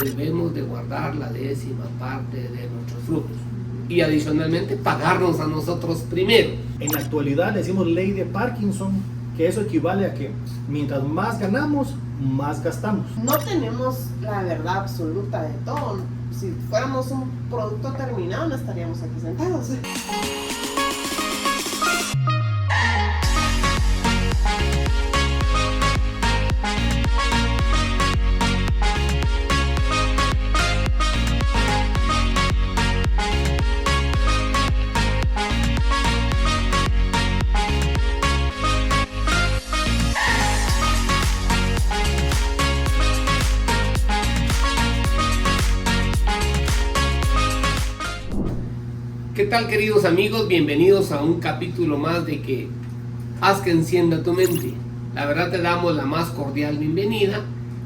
debemos de guardar la 10ª parte de nuestros frutos. Y adicionalmente pagarnos a nosotros primero. En la actualidad le decimos ley de Parkinson, que eso equivale a que mientras más ganamos, más gastamos. No tenemos la verdad absoluta de todo. Si fuéramos un producto terminado, no estaríamos aquí sentados. ¿Qué tal, queridos amigos? Bienvenidos a un capítulo más de que haz que encienda tu mente. La verdad te damos la más cordial bienvenida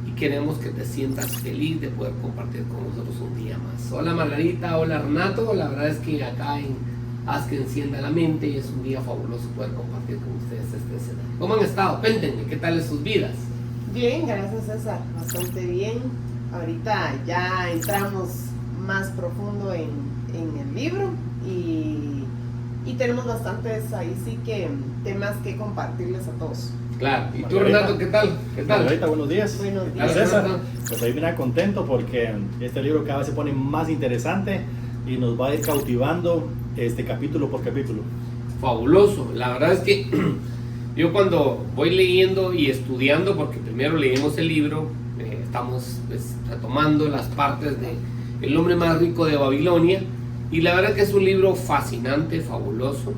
y queremos que te sientas feliz de poder compartir con nosotros un día más. Hola Margarita, hola Renato, la verdad es que acá en Haz que encienda la mente y es un día fabuloso poder compartir con ustedes este escenario. ¿Cómo han estado? Cuéntenme, ¿qué tal es sus vidas? Bien, gracias César, bastante bien. Ahorita ya entramos más profundo en el libro y tenemos bastantes ahí sí que temas que compartirles a todos. Claro, ¿y tú Renato qué tal? ¿Qué tal? Margarita, buenos días. Buenos días. César, pues ahí mira contento porque este libro cada vez se pone más interesante y nos va a ir cautivando capítulo por capítulo. Fabuloso, la verdad es que yo cuando voy leyendo y estudiando, porque primero leemos el libro, estamos retomando las partes de El hombre más rico de Babilonia, y la verdad que es un libro fascinante, fabuloso.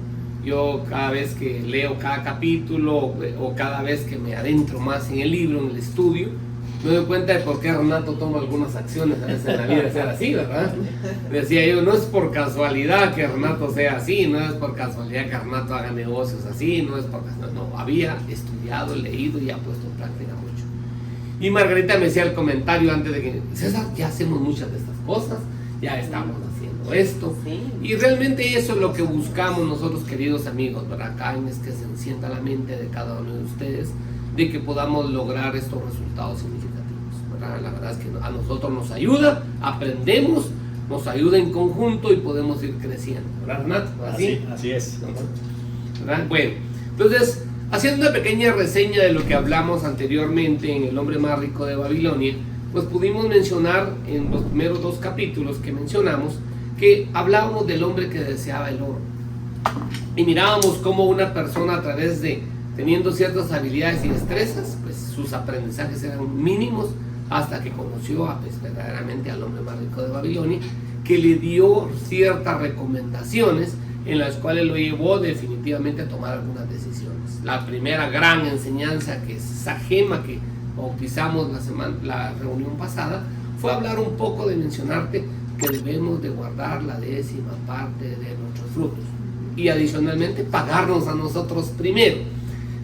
Yo cada vez que leo cada capítulo o cada vez que me adentro más en el libro, en el estudio, me doy cuenta de por qué Renato toma algunas acciones a veces en la vida de ser así, ¿verdad? Decía yo, no es por casualidad que Renato sea así, no es por casualidad que Renato haga negocios así, no es por casualidad, no, había estudiado, leído y ha puesto en práctica mucho. Y Margarita me decía el comentario antes de que, César, ya hacemos muchas de estas cosas, ya estamos haciendo esto, Sí. y realmente eso es lo que buscamos nosotros, queridos amigos, ¿verdad? Acá es que se encienda la mente de cada uno de ustedes, de que podamos lograr estos resultados significativos, ¿verdad? La verdad es que a nosotros nos ayuda, aprendemos, nos ayuda en conjunto y podemos ir creciendo, ¿verdad, Renato? Así es. ¿Verdad? Bueno, entonces, haciendo una pequeña reseña de lo que hablamos anteriormente en El hombre más rico de Babilonia, pues pudimos mencionar en los primeros 2 capítulos que mencionamos que hablábamos del hombre que deseaba el oro y mirábamos cómo una persona a través de teniendo ciertas habilidades y destrezas, pues sus aprendizajes eran mínimos hasta que conoció verdaderamente al hombre más rico de Babilonia, que le dio ciertas recomendaciones en las cuales lo llevó definitivamente a tomar algunas decisiones. La primera gran enseñanza, que es esa gema que bautizamos la reunión pasada, fue hablar un poco de mencionarte que debemos de guardar la 10ª parte de nuestros frutos y adicionalmente pagarnos a nosotros primero.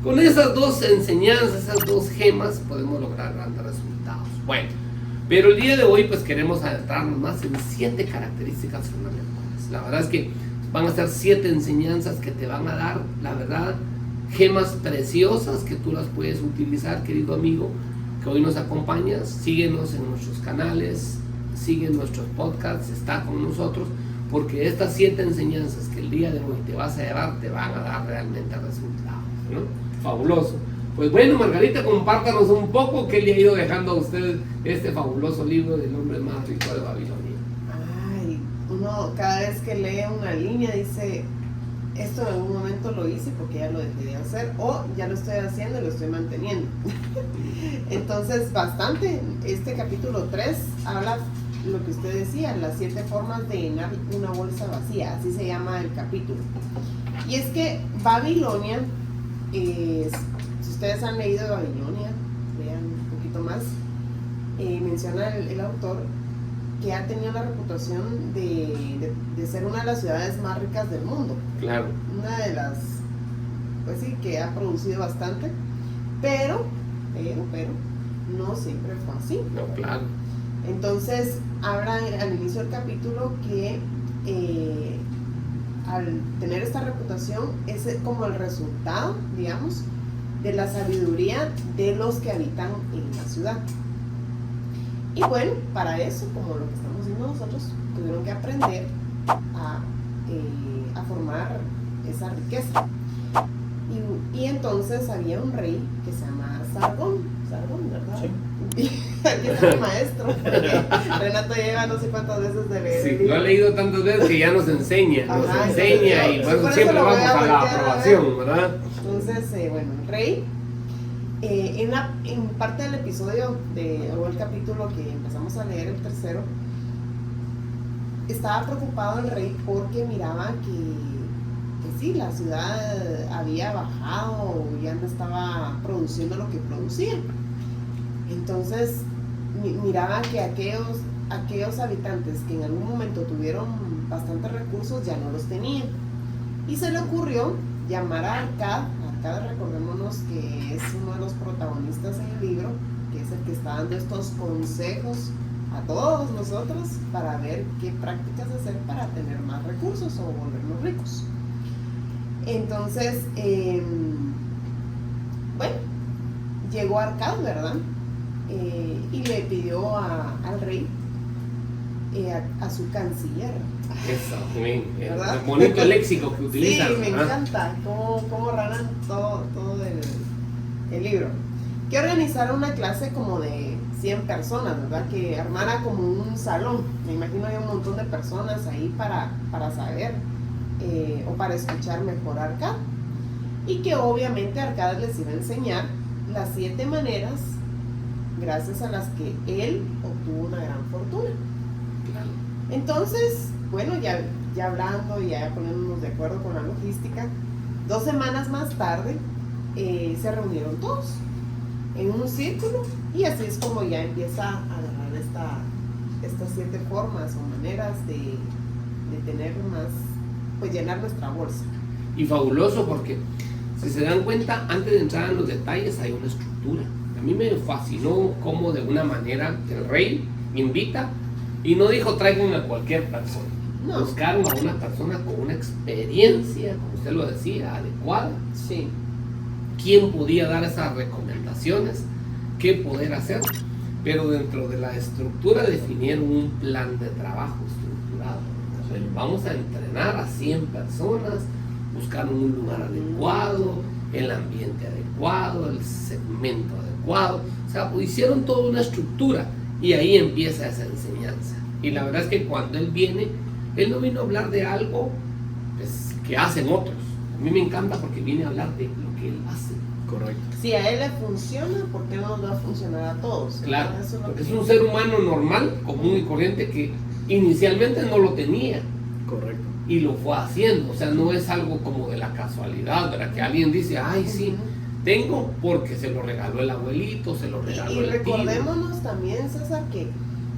Con esas 2 enseñanzas, esas 2 gemas, podemos lograr grandes resultados. Bueno, pero el día de hoy pues queremos adentrarnos más en 7 características fundamentales. La verdad es que van a ser 7 enseñanzas que te van a dar, la verdad, gemas preciosas que tú las puedes utilizar, querido amigo, que hoy nos acompañas. Síguenos en nuestros canales, sigue nuestros podcasts, está con nosotros, porque estas 7 enseñanzas que el día de hoy te vas a llevar te van a dar realmente resultados, ¿no? Fabuloso. Pues bueno, Margarita, compártanos un poco qué le ha ido dejando a usted este fabuloso libro del hombre más rico de Babilonia. Ay, uno cada vez que lee una línea dice, esto en algún momento lo hice porque ya lo dejé de hacer, o ya lo estoy haciendo y lo estoy manteniendo. Entonces, bastante. Este capítulo 3 habla lo que usted decía, las 7 formas de llenar una bolsa vacía, así se llama el capítulo. Y es que Babilonia, si ustedes han leído Babilonia, vean un poquito más, menciona el autor que ha tenido la reputación de ser una de las ciudades más ricas del mundo. Claro. Una de las, pues sí, que ha producido bastante, pero no siempre fue así. No, claro. Entonces, habla al inicio del capítulo que al tener esta reputación es como el resultado, digamos, de la sabiduría de los que habitan en la ciudad. Y bueno, para eso, como lo que estamos haciendo nosotros, tuvieron que aprender a formar esa riqueza. Y entonces había un rey que se llama Sargón, ¿verdad? Sí. Aquí está mi maestro, porque Renato lleva no sé cuántas veces de leer. Sí, lo ha leído tantas veces que ya nos enseña, Ajá, y por eso siempre lo voy vamos a a la voltear a ver. aprobación, ¿verdad? Entonces, bueno, el rey, en parte del episodio o el capítulo que empezamos a leer, el tercero, estaba preocupado el rey porque miraba que sí, la ciudad había bajado, ya no estaba produciendo lo que producía. Entonces miraba que aquellos habitantes que en algún momento tuvieron bastantes recursos ya no los tenían. Y se le ocurrió llamar a Arcad. Arcad, recordémonos que es uno de los protagonistas en el libro, que es el que está dando estos consejos a todos nosotros para ver qué prácticas hacer para tener más recursos o volvernos ricos. Entonces, bueno, llegó Arcad, ¿verdad? Y le pidió al rey, a su canciller. Eso, bien, ¿Verdad? el bonito léxico que utilizan. Sí, me encanta cómo ranan todo el libro. Que organizara una clase como de 100 personas, ¿verdad? Que armara como un salón. Me imagino hay un montón de personas ahí para saber o para escuchar mejor a Arcad. Y que obviamente Arcad les iba a enseñar las 7 maneras gracias a las que él obtuvo una gran fortuna. Entonces, bueno, ya hablando y ya poniéndonos de acuerdo con la logística, 2 semanas más tarde se reunieron todos en un círculo y así es como ya empieza a agarrar estas 7 formas o maneras de tener más, pues llenar nuestra bolsa. Y fabuloso porque, si se dan cuenta, antes de entrar en los detalles hay una estructura. A mí me fascinó cómo de una manera el rey invita y no dijo traigan a cualquier persona. No. Buscaron a una persona con una experiencia, como usted lo decía, adecuada. Sí. ¿Quién podía dar esas recomendaciones? ¿Qué poder hacer? Pero dentro de la estructura definieron un plan de trabajo estructurado. O sea, vamos a entrenar a 100 personas, buscaron un lugar adecuado, el ambiente adecuado, el segmento adecuado. O sea, pues hicieron toda una estructura y ahí empieza esa enseñanza. Y la verdad es que cuando él viene, él no vino a hablar de algo pues, que hacen otros. A mí me encanta porque viene a hablar de lo que él hace. Correcto. Si a él le funciona, ¿por qué no nos va a funcionar a todos? Claro, Eso porque que... es un ser humano normal, común y corriente que inicialmente no lo tenía Correcto. y lo fue haciendo. O sea, no es algo como de la casualidad, ¿verdad? Que alguien dice, ay, sí, tengo porque se lo regaló el abuelito, se lo regaló Y el tío. recordémonos también, César, que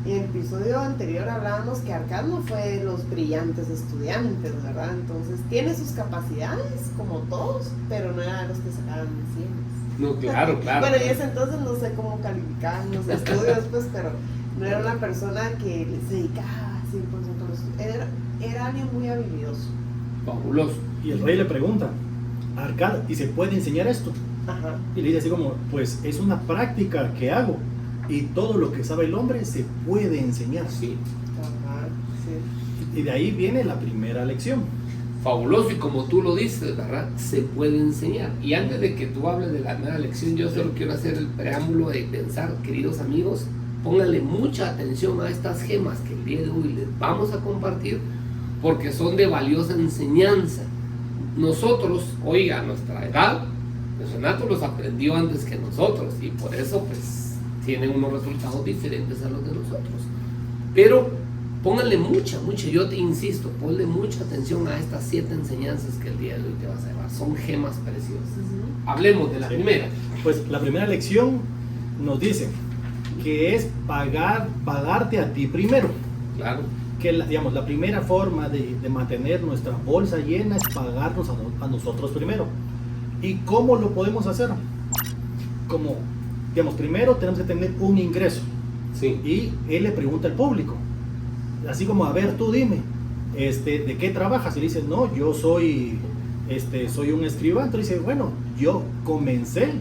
en el episodio anterior hablábamos que Arcad no fue de los brillantes estudiantes, ¿verdad? Entonces tiene sus capacidades, como todos, pero no era de los que sacaban 100. No, claro, claro. Bueno, y ese entonces no sé cómo calificaban los estudios, pues, pero no era una persona que se dedicaba 100% a los estudios. Era alguien muy habilidoso. Fabuloso. Y el rey le pregunta, Arcad, ¿y se puede enseñar esto? Ajá. Y le dice así como, pues es una práctica que hago y todo lo que sabe el hombre se puede enseñar. Sí. Ajá, sí. Y de ahí viene la primera lección. Fabuloso, y como tú lo dices, ¿verdad? Se puede enseñar. Y antes de que tú hables de la nueva lección, yo solo quiero hacer el preámbulo de pensar, queridos amigos, pónganle mucha atención a estas gemas que el día de hoy les vamos a compartir, porque son de valiosa enseñanza. Nosotros, oiga, a nuestra edad, Renato los aprendió antes que nosotros, y por eso, pues, tienen unos resultados diferentes a los de nosotros. Pero pónganle mucha, yo te insisto, ponle mucha atención a estas 7 enseñanzas que el día de hoy te vas a llevar. Son gemas preciosas. Hablemos de la primera. Pues la primera lección nos dice que es pagarte a ti primero. Claro. Que digamos, la primera forma de mantener nuestra bolsa llena es pagarnos a nosotros primero. ¿Y cómo lo podemos hacer? Como, digamos, primero tenemos que tener un ingreso. Sí. Y él le pregunta al público, así como, a ver, tú dime, ¿de qué trabajas? Y le dice, no, yo soy un escribano. Entonces dice, bueno, yo comencé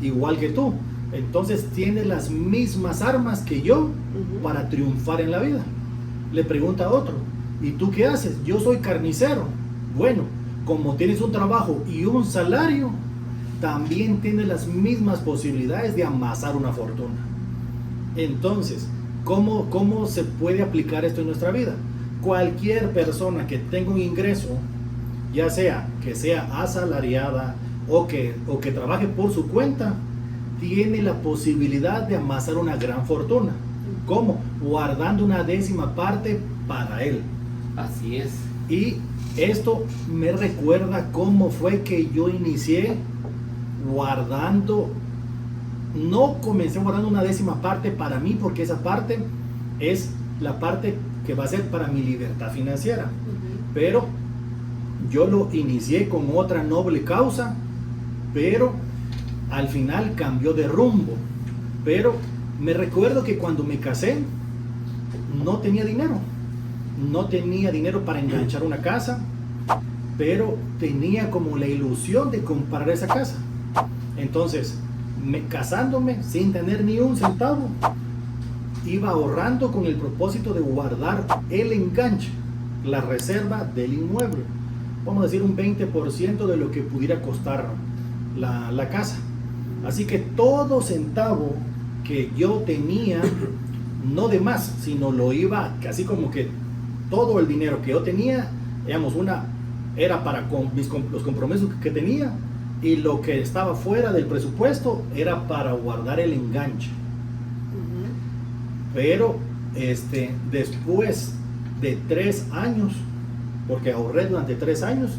igual que tú, entonces tienes las mismas armas que yo para triunfar en la vida. Le pregunta a otro, ¿y tú qué haces? Yo soy carnicero. Bueno, como tienes un trabajo y un salario, también tienes las mismas posibilidades de amasar una fortuna. Entonces, ¿cómo se puede aplicar esto en nuestra vida? Cualquier persona que tenga un ingreso, ya sea que sea asalariada o que trabaje por su cuenta, tiene la posibilidad de amasar una gran fortuna. ¿Cómo? Guardando una décima parte para él. Así es. Y esto me recuerda cómo fue que yo inicié guardando. No comencé guardando una décima parte para mí, porque esa parte es la parte que va a ser para mi libertad financiera. Pero yo lo inicié con otra noble causa, pero al final cambió de rumbo. Pero me recuerdo que cuando me casé no tenía dinero. No tenía dinero para enganchar una casa, pero tenía como la ilusión de comprar esa casa. Entonces, casándome sin tener ni un centavo, iba ahorrando con el propósito de guardar el enganche, la reserva del inmueble. Vamos a decir un 20% de lo que pudiera costar la casa. Así que todo centavo que yo tenía, no de más, sino lo iba, casi como que todo el dinero que yo tenía, digamos, era para los compromisos que tenía, y lo que estaba fuera del presupuesto era para guardar el enganche. Pero después de 3 años, porque ahorré durante 3 años,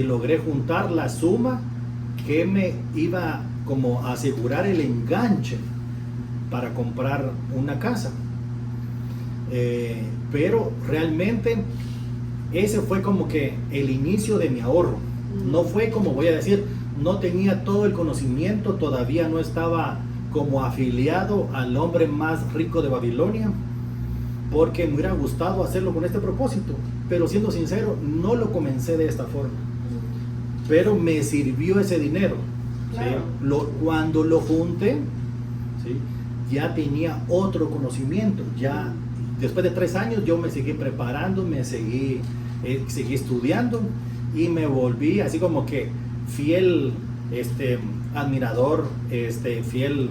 logré juntar la suma que me iba como a asegurar el enganche para comprar una casa. Pero realmente ese fue como que el inicio de mi ahorro. No fue, como voy a decir, no tenía todo el conocimiento, todavía no estaba como afiliado al hombre más rico de Babilonia, porque me hubiera gustado hacerlo con este propósito, pero siendo sincero, no lo comencé de esta forma. Pero me sirvió ese dinero. Claro. ¿Sí? Cuando lo junté, ¿sí?, ya tenía otro conocimiento. Ya después de 3 años yo me seguí preparando, seguí estudiando, y me volví así como que fiel admirador, fiel,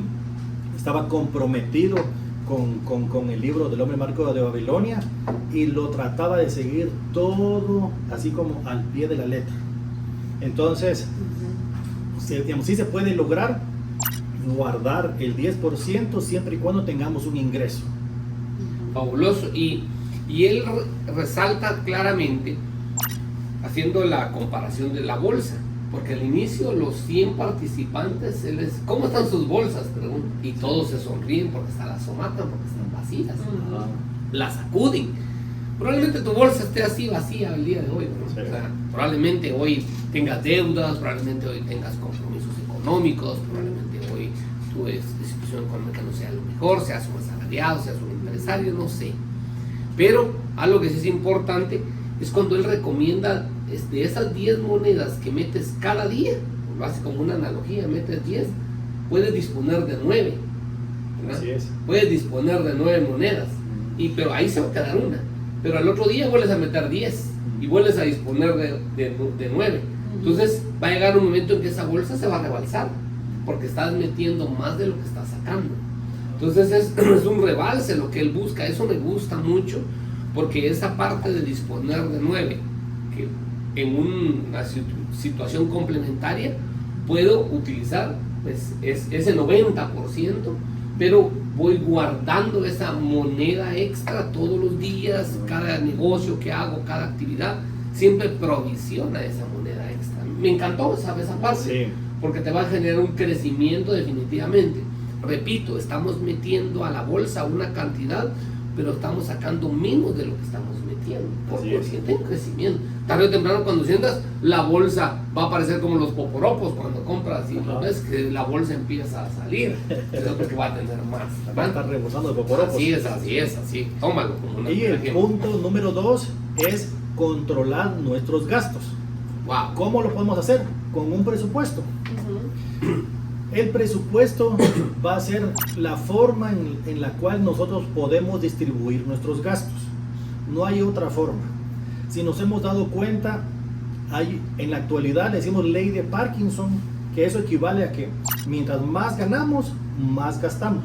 estaba comprometido con el libro del hombre marco de Babilonia, y lo trataba de seguir todo así como al pie de la letra. Entonces, sí se puede lograr guardar el 10% siempre y cuando tengamos un ingreso. Fabuloso. Y él resalta claramente, haciendo la comparación de la bolsa, porque al inicio los 100 participantes, ¿cómo están sus bolsas?, pregunta, y todos se sonríen porque hasta las somatan, porque están vacías, las sacuden. Probablemente tu bolsa esté así vacía el día de hoy, ¿no? Sí. O sea, probablemente hoy tengas deudas, probablemente hoy tengas compromisos económicos, probablemente hoy tu situación económica no sea lo mejor, seas un asalariado, seas un empresario, no sé. Pero algo que sí es importante es cuando él recomienda, de esas 10 monedas que metes cada día, lo hace como una analogía, metes 10, puedes disponer de 9, ¿verdad? Así es. Puedes disponer de 9 monedas, pero ahí se va a quedar una, pero al otro día vuelves a meter 10 y vuelves a disponer de 9. Entonces va a llegar un momento en que esa bolsa se va a rebalsar, porque estás metiendo más de lo que estás sacando. Entonces es un rebalse lo que él busca. Eso me gusta mucho, porque esa parte de disponer de 9, que en una situación complementaria puedo utilizar pues, ese 90%, pero voy guardando esa moneda extra todos los días. Cada negocio que hago, cada actividad, siempre provisiona esa moneda extra. Me encantó esa parte, Sí. porque te va a generar un crecimiento definitivamente. Repito, estamos metiendo a la bolsa una cantidad, pero estamos sacando menos de lo que estamos metiendo. Por consiguiente, un crecimiento. Tarde o temprano, cuando sientas, la bolsa va a aparecer como los poporopos cuando compras, y lo ves que la bolsa empieza a salir. Eso es porque va a tener más. Va a estar rebosando de poporopos. Así es. Tómalo como una Y el ejemplo. punto número 2 es controlar nuestros gastos. Wow. ¿Cómo lo podemos hacer? Con un presupuesto. El presupuesto va a ser la forma en la cual nosotros podemos distribuir nuestros gastos. No hay otra forma. Si nos hemos dado cuenta, en la actualidad le decimos ley de Parkinson, que eso equivale a que mientras más ganamos, más gastamos.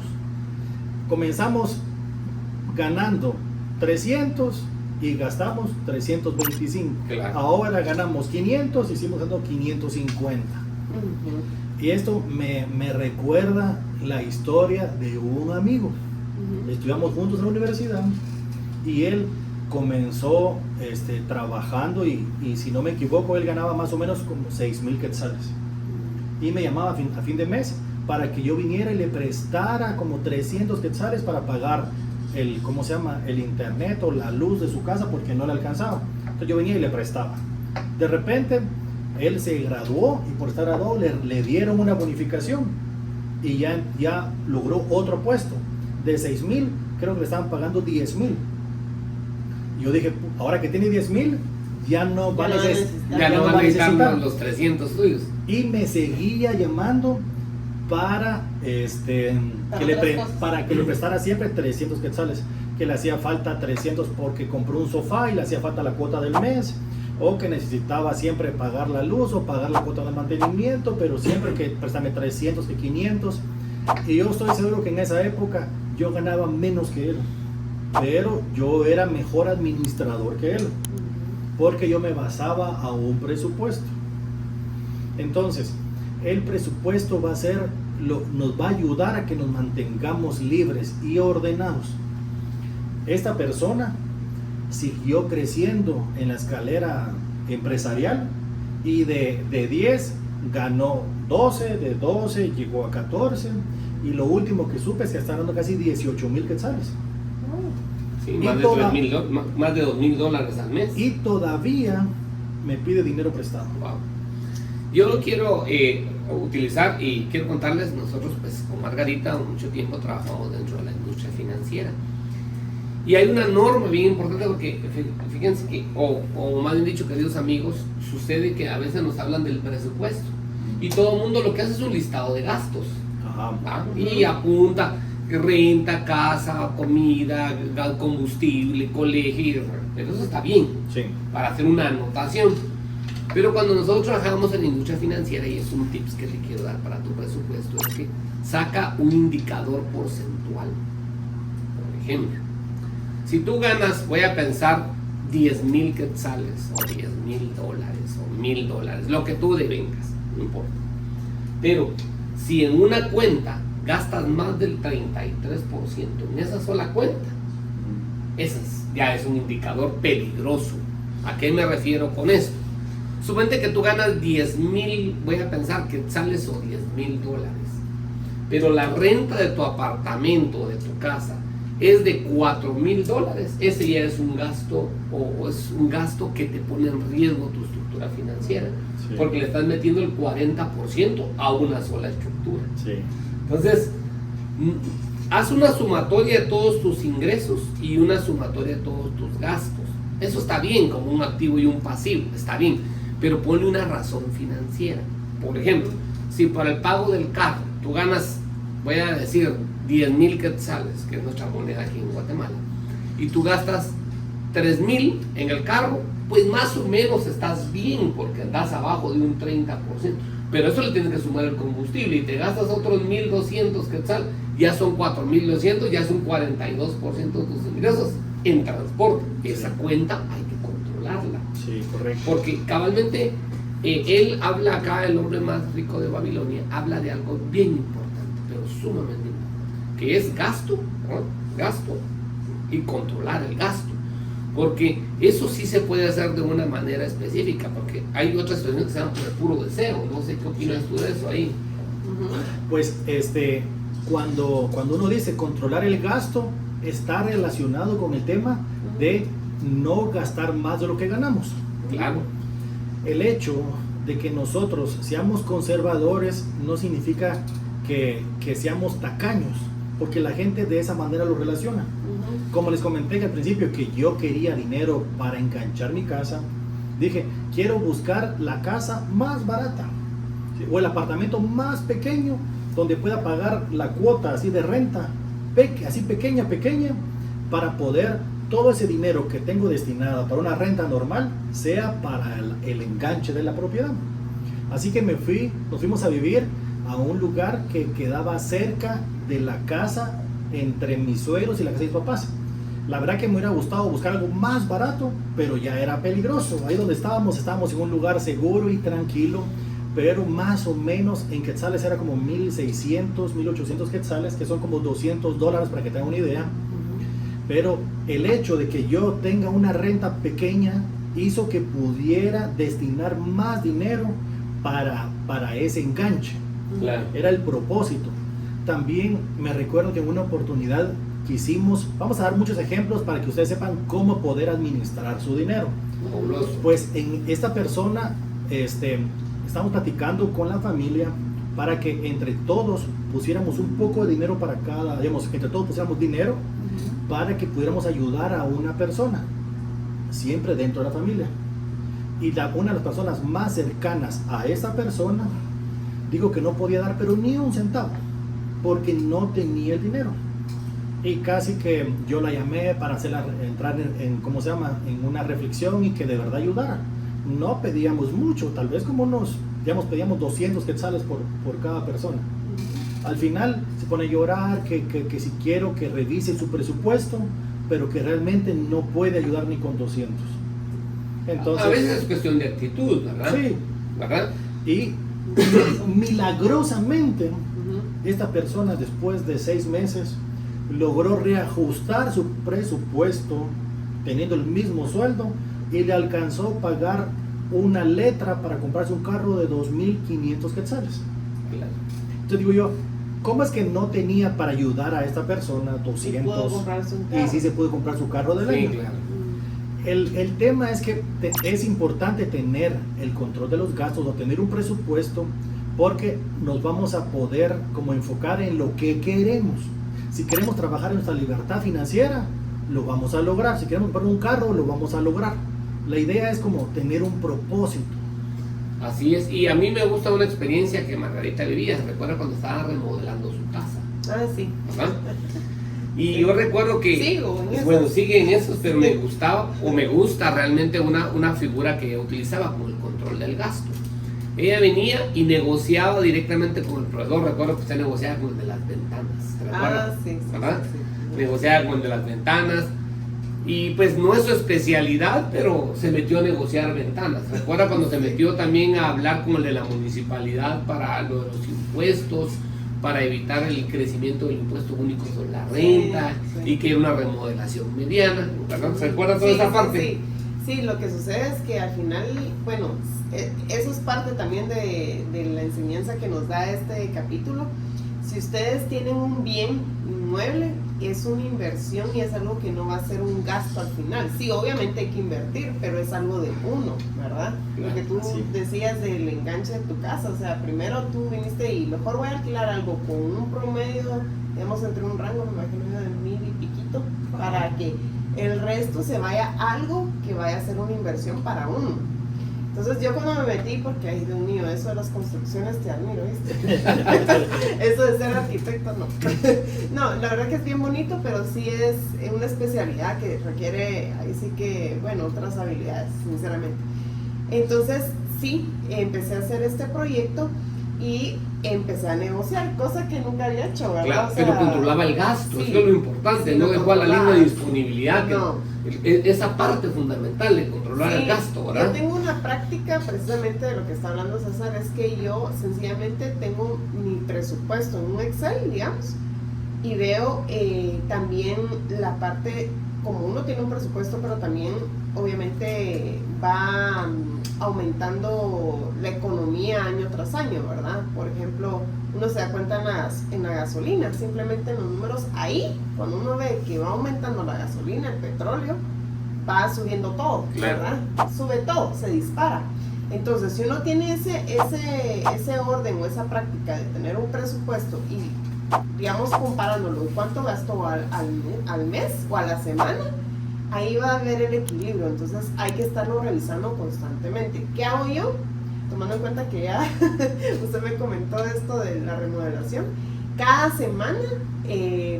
Comenzamos ganando 300 y gastamos 325. Claro. Ahora ganamos 500 y hicimos dando 550. Y esto me recuerda la historia de un amigo. Estudiamos juntos en la universidad y él comenzó trabajando y si no me equivoco, él ganaba más o menos como 6,000 quetzales. Y me llamaba a fin de mes para que yo viniera y le prestara como 300 quetzales para pagar el internet o la luz de su casa porque no le alcanzaba. Entonces yo venía y le prestaba. De repente él se graduó y por estar graduado le dieron una bonificación y ya logró otro puesto. De 6,000 creo que le estaban pagando 10,000. Yo dije, ahora que tiene 10,000 ya no va a necesitar los 300 tuyos. Y me seguía llamando para para que le prestara siempre 300 quetzales, que le hacía falta 300 porque compró un sofá y le hacía falta la cuota del mes, o que necesitaba siempre pagar la luz o pagar la cuota de mantenimiento, pero siempre que préstame 300, que 500. Y yo estoy seguro que en esa época yo ganaba menos que él, pero yo era mejor administrador que él, porque yo me basaba a un presupuesto. Entonces, el presupuesto nos va a ayudar a que nos mantengamos libres y ordenados. Esta persona siguió creciendo en la escalera empresarial y de 10 ganó 12, de 12 llegó a 14 y lo último que supe es que está dando casi 18,000 quetzales. Sí, más de $2,000 al mes. Y todavía me pide dinero prestado. Wow. Yo lo quiero utilizar y quiero contarles, nosotros pues con Margarita mucho tiempo trabajamos dentro de la industria financiera. Y hay una norma bien importante porque fíjense que, o más bien dicho, queridos amigos, sucede que a veces nos hablan del presupuesto y todo el mundo lo que hace es un listado de gastos. ¿Va? Y apunta renta, casa, comida, combustible, colegio, pero eso está bien, sí, para hacer una anotación. Pero cuando nosotros trabajamos en la industria financiera, y es un tips que te quiero dar para tu presupuesto, es que saca un indicador porcentual. Por ejemplo, si tú ganas, voy a pensar 10,000 quetzales, o $10,000, o $1,000, lo que tú devengas, no importa. Pero si en una cuenta gastas más del 33% en esa sola cuenta, ya es un indicador peligroso. ¿A qué me refiero con esto? Suponte que tú ganas 10,000, voy a pensar quetzales o $10,000, pero la renta de tu apartamento o de tu casa es de $4,000, ese ya es un gasto, o es un gasto que te pone en riesgo tu estructura financiera, sí, porque le estás metiendo el 40% a una sola estructura. Sí. Entonces, haz una sumatoria de todos tus ingresos y una sumatoria de todos tus gastos. Eso está bien, como un activo y un pasivo, está bien, pero ponle una razón financiera. Por ejemplo, si para el pago del carro tú ganas, voy a decir, 10,000 quetzales, que es nuestra moneda aquí en Guatemala, y tú gastas 3,000 en el carro, pues más o menos estás bien, porque andas abajo de un 30%. Pero eso le tienes que sumar el combustible y te gastas otros 1,200 quetzal, ya son 4,200, ya es un 42% de tus ingresos en transporte. Esa cuenta hay que controlarla. Sí, correcto. Porque cabalmente él habla acá, el hombre más rico de Babilonia, habla de algo bien importante, pero sumamente importante, que es gasto, ¿no? Gasto y controlar el gasto. Porque eso sí se puede hacer de una manera específica, porque hay otras situaciones que se dan por el puro deseo. No sé qué opinas tú de eso ahí. Pues cuando uno dice controlar el gasto, está relacionado con el tema de no gastar más de lo que ganamos. Claro. El hecho de que nosotros seamos conservadores no significa que seamos tacaños, porque la gente de esa manera lo relaciona. Como les comenté al principio que yo quería dinero para enganchar mi casa, dije, quiero buscar la casa más barata, ¿sí?, o el apartamento más pequeño donde pueda pagar la cuota así de renta, así pequeña, para poder todo ese dinero que tengo destinado para una renta normal sea para el enganche de la propiedad. Así que nos fuimos a vivir a un lugar que quedaba cerca de la casa entre mis suegros y la casa de mis papás. La verdad que me hubiera gustado buscar algo más barato, pero ya era peligroso. Ahí donde estábamos en un lugar seguro y tranquilo, pero más o menos en quetzales era como 1,600, 1,800 quetzales, que son como $200 para que tengan una idea. Pero el hecho de que yo tenga una renta pequeña hizo que pudiera destinar más dinero para ese enganche. Claro. Era el propósito. También me recuerdo que en una oportunidad quisimos, vamos a dar muchos ejemplos para que ustedes sepan cómo poder administrar su dinero. Fabuloso. Pues en esta persona, estamos platicando con la familia para que entre todos pusiéramos un poco de dinero para cada, digamos, que entre todos pusiéramos dinero para que pudiéramos ayudar a una persona, siempre dentro de la familia. Y una de las personas más cercanas a esa persona, digo que no podía dar pero ni un centavo, porque no tenía el dinero. Y casi que yo la llamé para hacerla entrar en ¿cómo se llama?, en una reflexión y que de verdad ayudara. No pedíamos mucho, tal vez como pedíamos 200 quetzales por cada persona. Al final se pone a llorar que si quiero que revise su presupuesto, pero que realmente no puede ayudar ni con 200. Entonces, a veces es cuestión de actitud, ¿verdad? Sí. ¿Verdad? Y milagrosamente, esta persona después de 6 meses logró reajustar su presupuesto teniendo el mismo sueldo y le alcanzó a pagar una letra para comprarse un carro de 2,500 quetzales. Claro. Entonces digo yo, ¿cómo es que no tenía para ayudar a esta persona 200? Y sí se pudo comprar su carro del año. Sí, claro. El tema es que es importante tener el control de los gastos o tener un presupuesto, porque nos vamos a poder como enfocar en lo que queremos. Si queremos trabajar en nuestra libertad financiera, lo vamos a lograr. Si queremos comprar un carro, lo vamos a lograr. La idea es como tener un propósito. Así es, y a mí me gusta una experiencia que Margarita vivía. ¿Se recuerda cuando estaba remodelando su casa? Ah, sí. ¿Verdad? Y yo recuerdo que, Sigo en eso. bueno, sigue en eso, pero me gustaba, o me gusta realmente una figura que ella utilizaba como el control del gasto. Ella venía y negociaba directamente con el proveedor. Recuerdo que usted negociaba con el de las ventanas. ¿Se recuerda? Ah, sí, ¿verdad? sí. Negociaba con el de las ventanas. Y pues no es su especialidad, pero se metió a negociar ventanas. Recuerda cuando se metió también a hablar con el de la municipalidad para lo de los impuestos, para evitar el crecimiento del impuesto único sobre la renta, sí. Y que era una remodelación mediana, ¿verdad? ¿Se recuerda toda esa parte? Sí, lo que sucede es que al final, bueno, eso es parte también de la enseñanza que nos da este capítulo. Si ustedes tienen un bien inmueble, es una inversión y es algo que no va a ser un gasto al final. Sí, obviamente hay que invertir, pero es algo de uno, ¿verdad? Lo que tú decías del enganche de tu casa, o sea, primero tú viniste y mejor voy a alquilar algo con un promedio, digamos, entre un rango, me imagino, de 1,000 y piquito, para que el resto se vaya a algo que vaya a ser una inversión para uno. Entonces yo cuando me metí, porque ay Dios mío, eso de las construcciones te admiro, ¿viste? Eso de ser arquitecto, no. No, la verdad que es bien bonito, pero sí es una especialidad que requiere, ahí sí que, bueno, otras habilidades, sinceramente. Entonces sí, empecé a hacer este proyecto y empecé a negociar, cosa que nunca había hecho, ¿verdad? Claro, o sea, pero controlaba el gasto, sí, eso es lo importante, sí, no lo dejó a la controlaba. línea de disponibilidad, No. Esa parte fundamental de controlar Sí, el gasto, ¿verdad? yo tengo una práctica precisamente de lo que está hablando César, es que yo sencillamente tengo mi presupuesto en un Excel, digamos, y veo también la parte, como uno tiene un presupuesto, pero también obviamente va aumentando la economía año tras año, ¿verdad? Por ejemplo, uno se da cuenta en la gasolina, simplemente en los números ahí, cuando uno ve que va aumentando la gasolina, el petróleo, va subiendo todo, ¿verdad? Sube todo, se dispara. Entonces, si uno tiene ese orden o esa práctica de tener un presupuesto y, digamos, comparándolo en cuánto gasto al mes o a la semana, ahí va a haber el equilibrio. Entonces hay que estarlo revisando constantemente. ¿Qué hago yo? tomando en cuenta que ya usted me comentó esto de la remodelación, cada semana,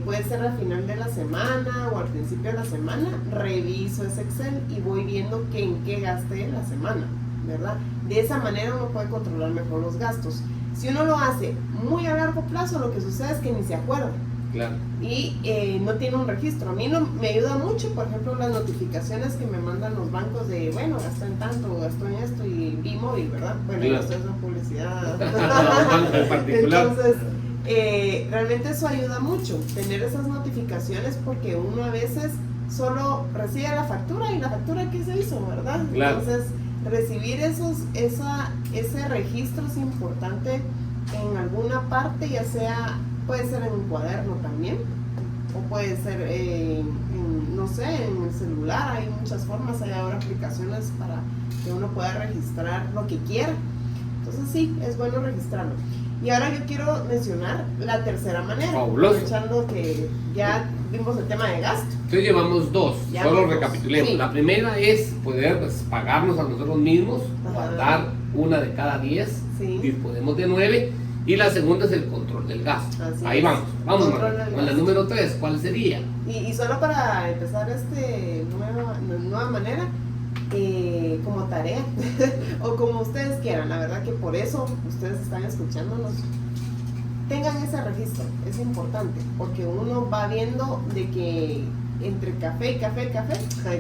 puede ser al final de la semana o al principio de la semana, reviso ese Excel y voy viendo en qué gasté la semana, ¿verdad? De esa manera uno puede controlar mejor los gastos. Si uno lo hace muy a largo plazo, lo que sucede es que ni se acuerda. Claro. Y no tiene un registro. A mí no, me ayuda mucho, por ejemplo, las notificaciones que me mandan los bancos de, bueno, gastó en tanto, gastó en esto y B-Móvil, ¿verdad? Bueno, claro. esto es una publicidad. En particular. Entonces, realmente eso ayuda mucho, tener esas notificaciones, porque uno a veces solo recibe la factura y la factura ¿qué se hizo, verdad? Claro. Entonces, recibir ese registro es importante en alguna parte, ya sea, puede ser en un cuaderno también, o puede ser no sé, en el celular. Hay muchas formas, hay ahora aplicaciones para que uno pueda registrar lo que quiera. Entonces sí, es bueno registrarlo. Y ahora yo quiero mencionar la tercera manera, Fabuloso. aprovechando que ya vimos el tema de gasto. Entonces llevamos dos, Ya solo vamos. recapitulemos. Sí. La primera es poder pagarnos a nosotros mismos, Ajá. guardar una de cada 10, Sí. disponemos de 9. Y la segunda es el control del gasto. Así Ahí es. vamos, Control Manuel. del Con la gasto. número 3, ¿cuál sería? Y solo para empezar nueva manera, como tarea, o como ustedes quieran, la verdad que por eso ustedes están escuchándonos, tengan ese registro, es importante, porque uno va viendo de que entre café y café,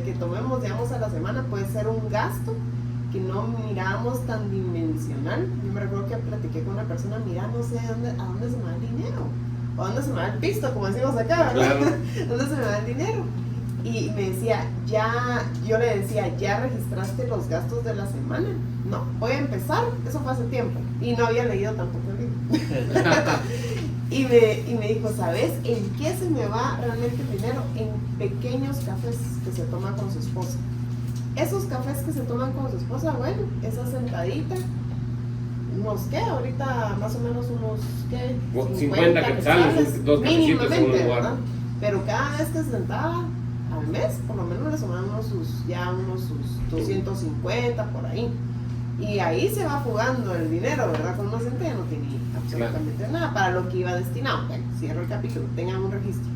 que tomemos, digamos, a la semana, puede ser un gasto que no miramos tan dimensional. Yo me recuerdo que platiqué con una persona, mira, no sé a dónde se me va el dinero, o a dónde se me va el pisto, como decimos acá, ¿verdad? Claro. ¿Dónde se me va el dinero? Y me decía, yo le decía, ¿ya registraste los gastos de la semana? No, voy a empezar, eso fue hace tiempo, y no había leído tampoco el libro. y me dijo, ¿sabes en qué se me va realmente el dinero? En pequeños cafés que se toman con su esposa. Esos cafés que se toman con su esposa, bueno, esa sentadita, unos qué, ahorita más o menos unos qué, 50 quetzales, 2 cafecitos en mínimamente, un lugar. ¿verdad? Pero cada vez que se sentaba al mes, por lo menos le sumaban unos sus 250 por ahí. Y ahí se va jugando el dinero, ¿verdad? Con una gente ya no tenía absolutamente nada para lo que iba destinado. Bueno, cierro el capítulo, tengan un registro.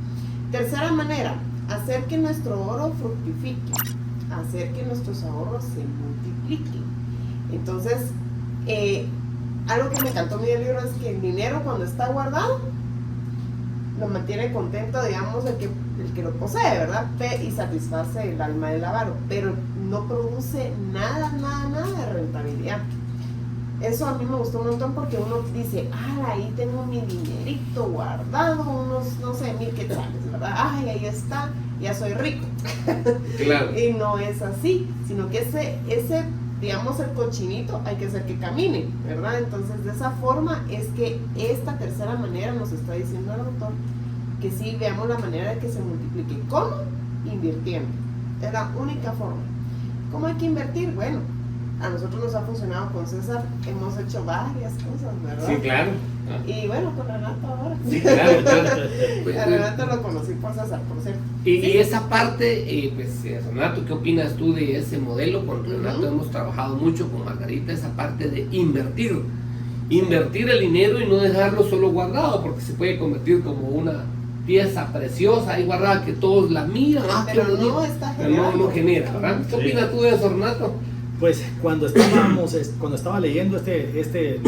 Tercera manera, hacer que nuestro oro fructifique, hacer que nuestros ahorros se multipliquen. Entonces, algo que me encantó a mí del libro es que el dinero, cuando está guardado, lo mantiene contento, digamos, el que lo posee, ¿verdad? Y satisface el alma del avaro, pero no produce nada de rentabilidad. Eso a mí me gustó un montón, porque uno dice, ahí tengo mi dinerito guardado, unos, no sé, 1000 quetzales, ¿verdad? Ay, ahí está, ya soy rico. Claro. Y no es así, sino que ese, digamos, el cochinito hay que hacer que camine, ¿verdad? Entonces, de esa forma es que esta tercera manera nos está diciendo el autor que sí veamos la manera de que se multiplique. ¿Cómo? Invirtiendo. Es la única forma. ¿Cómo hay que invertir? Bueno, a nosotros nos ha funcionado con César, hemos hecho varias cosas, ¿verdad? Sí, claro. Y bueno, con Renato ahora. Sí, claro. A Renato lo conocí por César, por cierto. Y esa parte, Renato, ¿qué opinas tú de ese modelo? Con Renato hemos trabajado mucho, con Margarita, esa parte de invertir. Invertir el dinero y no dejarlo solo guardado, porque se puede convertir como una pieza preciosa ahí guardada que todos la miran. Pero qué bonito. no está Pero no generando. genera, ¿verdad? ¿Qué Sí. opinas tú de eso, Renato? Pues cuando estaba leyendo este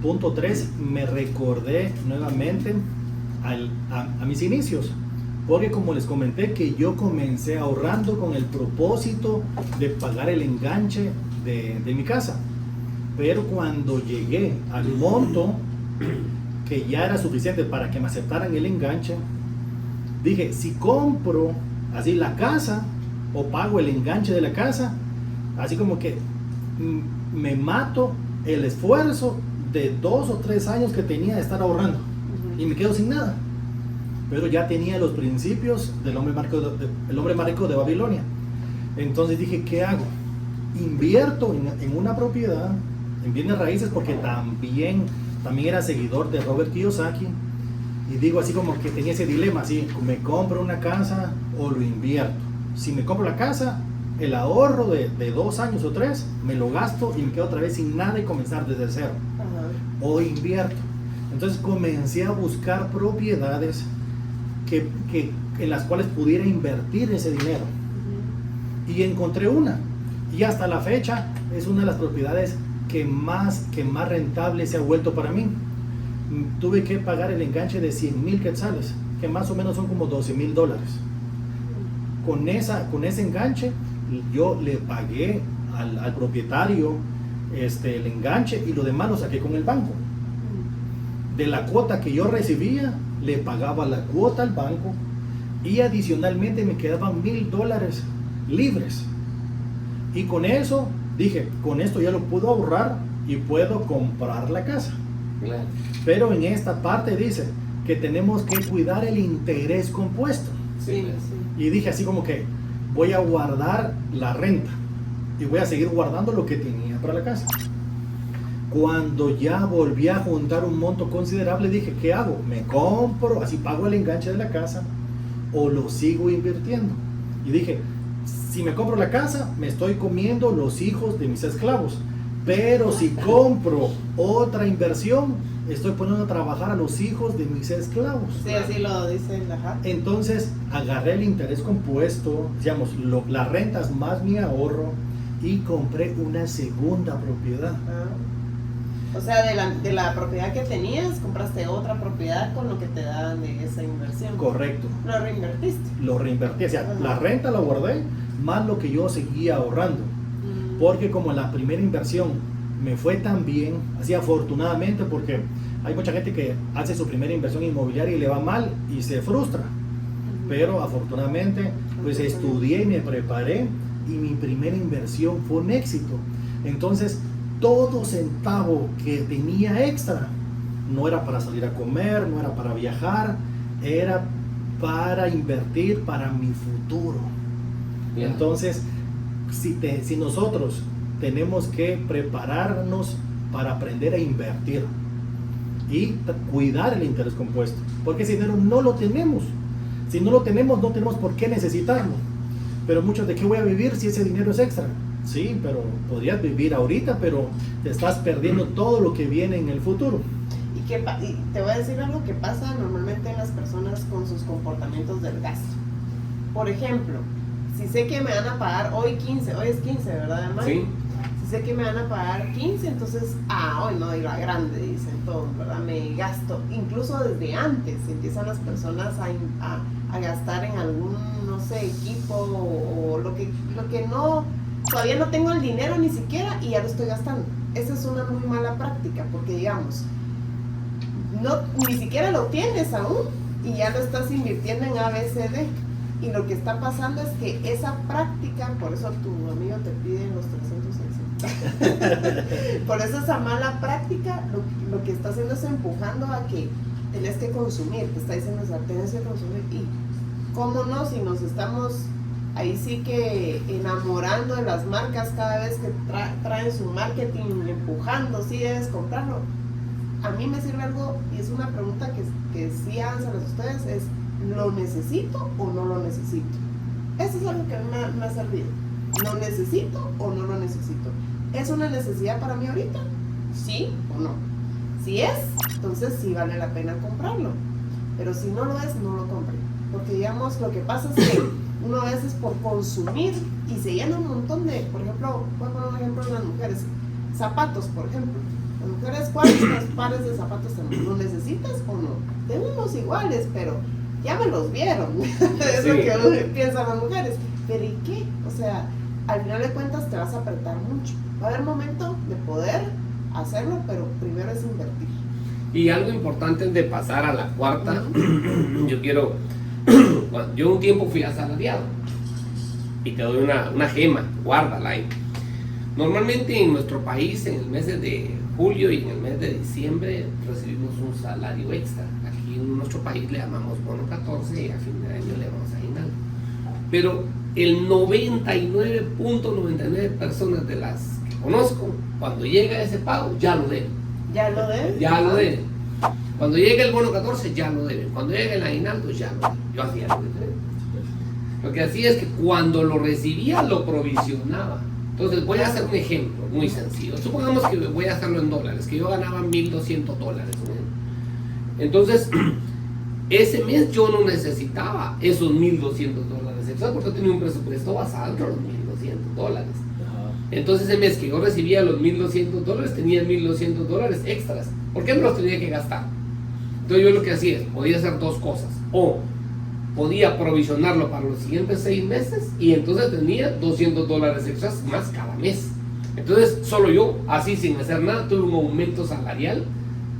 punto 3, me recordé nuevamente a mis inicios, porque como les comenté que yo comencé ahorrando con el propósito de pagar el enganche de mi casa, pero cuando llegué al monto que ya era suficiente para que me aceptaran el enganche, dije, si compro así la casa o pago el enganche de la casa, así como que me mato el esfuerzo de 2 o 3 años que tenía de estar ahorrando y me quedo sin nada. Pero ya tenía los principios del hombre más rico de Babilonia. Entonces dije, ¿qué hago? Invierto en una propiedad, en bienes raíces, porque también era seguidor de Robert Kiyosaki. Y digo así como que tenía ese dilema, así, me compro una casa o lo invierto. Si me compro la casa, el ahorro de 2 años o 3, me lo gasto y me quedo otra vez sin nada y comenzar desde cero. Ajá. O invierto. Entonces comencé a buscar propiedades en las cuales pudiera invertir ese dinero. Y encontré una. Y hasta la fecha es una de las propiedades que más rentable se ha vuelto para mí. Tuve que pagar el enganche de 100,000 quetzales, que más o menos son como $12,000. Con ese enganche yo le pagué al propietario el enganche y lo demás lo saqué con el banco. De la cuota que yo recibía, le pagaba la cuota al banco y adicionalmente me quedaban $1,000 libres. Y con eso dije, con esto ya lo puedo ahorrar y puedo comprar la casa. Claro. Pero en esta parte dice que tenemos que cuidar el interés compuesto. Sí, pues. sí. Y dije así como que voy a guardar la renta y voy a seguir guardando lo que tenía para la casa. Cuando ya volví a juntar un monto considerable, dije, ¿qué hago? ¿Me compro, así pago el enganche de la casa, o lo sigo invirtiendo? Y dije, si me compro la casa, me estoy comiendo los hijos de mis esclavos. Pero si compro otra inversión, estoy poniendo a trabajar a los hijos de mis esclavos. Sí, así lo dice la JAP. Entonces agarré el interés compuesto, digamos, las rentas más mi ahorro, y compré una segunda propiedad. O sea, de la propiedad que tenías, compraste otra propiedad con lo que te daban de esa inversión. Correcto. Lo reinvertiste. Lo reinvertí, o sea, Ajá. la renta la guardé, más lo que yo seguía ahorrando. Porque como la primera inversión me fue tan bien, así afortunadamente, porque hay mucha gente que hace su primera inversión inmobiliaria y le va mal y se frustra. Pero afortunadamente, pues estudié y me preparé y mi primera inversión fue un éxito. Entonces, todo centavo que tenía extra no era para salir a comer, no era para viajar, era para invertir para mi futuro. Bien. Entonces, si nosotros tenemos que prepararnos para aprender a invertir y cuidar el interés compuesto, porque ese dinero no lo tenemos. Si no lo tenemos, no tenemos por qué necesitarlo. Pero muchos, ¿de qué voy a vivir si ese dinero es extra? Sí, pero podrías vivir ahorita, pero te estás perdiendo todo lo que viene en el futuro. Y te voy a decir algo que pasa normalmente en las personas con sus comportamientos del gasto. Por ejemplo, si sé que me van a pagar hoy es 15, ¿verdad, hermano? Sí. Si sé que me van a pagar 15, entonces, hoy no doy la grande, dicen todos, ¿verdad? Me gasto, incluso desde antes empiezan las personas a gastar en algún, no sé, equipo o lo que no, todavía no tengo el dinero ni siquiera y ya lo estoy gastando. Esa es una muy mala práctica porque, digamos, ni siquiera lo tienes aún y ya lo estás invirtiendo en ABCD. Y lo que está pasando es que esa práctica, por eso tu amigo te pide los 360. Por eso esa mala práctica lo que está haciendo es empujando a que tenés que consumir, te está diciendo, o sea, tenés que consumir. Y cómo no, si nos estamos ahí sí que enamorando de las marcas cada vez que traen su marketing, empujando, sí debes comprarlo. A mí me sirve algo, y es una pregunta que sí háganselas ustedes, es ¿lo necesito o no lo necesito? Eso es algo que a mí me ha servido. ¿Lo necesito o no lo necesito? ¿Es una necesidad para mí ahorita? ¿Sí o no? Si es, entonces sí vale la pena comprarlo. Pero si no lo es, no lo compre. Porque digamos, lo que pasa es que uno a veces por consumir y se llena un montón de, por ejemplo, voy a poner un ejemplo de las mujeres, zapatos, por ejemplo. Las mujeres, ¿cuántos pares de zapatos tenemos? ¿Lo necesitas o no? Tengo unos iguales, pero ya me los vieron. Es lo que piensan las mujeres. Pero ¿y qué? O sea, al final de cuentas te vas a apretar mucho. Va a haber momento de poder hacerlo, pero primero es invertir. Y algo importante de pasar a la cuarta, yo un tiempo fui asalariado y te doy una gema, guárdala ahí. Normalmente en nuestro país, en el mes de julio y en el mes de diciembre, recibimos un salario extra. Aquí en nuestro país le llamamos bono 14 y a fin de año le llamamos aguinaldo. Pero el 99.99 personas de las que conozco, cuando llega ese pago, ya lo deben. ¿Ya lo deben? Ya lo deben. Cuando llega el bono 14, ya lo deben. Cuando llega el aguinaldo, ya lo deben. Yo hacía algo diferente. Lo que hacía es que cuando lo recibía lo provisionaba. Entonces voy a hacer un ejemplo muy sencillo. Supongamos que voy a hacerlo en dólares, que yo ganaba $1,200. ¿No? Entonces, ese mes yo no necesitaba esos $1,200 extras porque tenía un presupuesto basado en los $1,200. Entonces ese mes que yo recibía los $1,200 tenía $1,200 extras. ¿Por qué me los tenía que gastar? Entonces yo lo que hacía es, podía hacer dos cosas. O podía provisionarlo para los siguientes 6 meses y entonces tenía $200 extras más cada mes. Entonces solo yo, así sin hacer nada, tuve un aumento salarial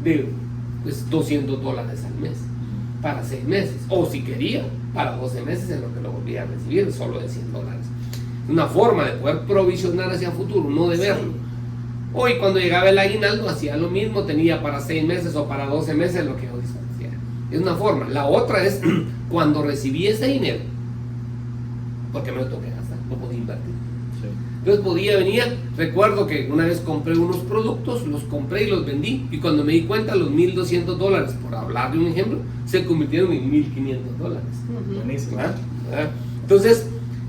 de pues, $200 al mes para 6 meses. O si quería, para 12 meses en lo que lo volvía a recibir, solo de $100. Una forma de poder provisionar hacia futuro, no de verlo. Hoy cuando llegaba el aguinaldo hacía lo mismo, tenía para 6 meses o para 12 meses lo que yo disfrutaba. Es una forma. La otra es cuando recibí ese dinero, porque me lo tengo que gastar, no podía invertir. Sí. Entonces venía, recuerdo que una vez compré unos productos, los compré y los vendí, y cuando me di cuenta los $1,200, por hablar de un ejemplo, se convirtieron en $1,500. Buenísimo. ¿Verdad? Entonces,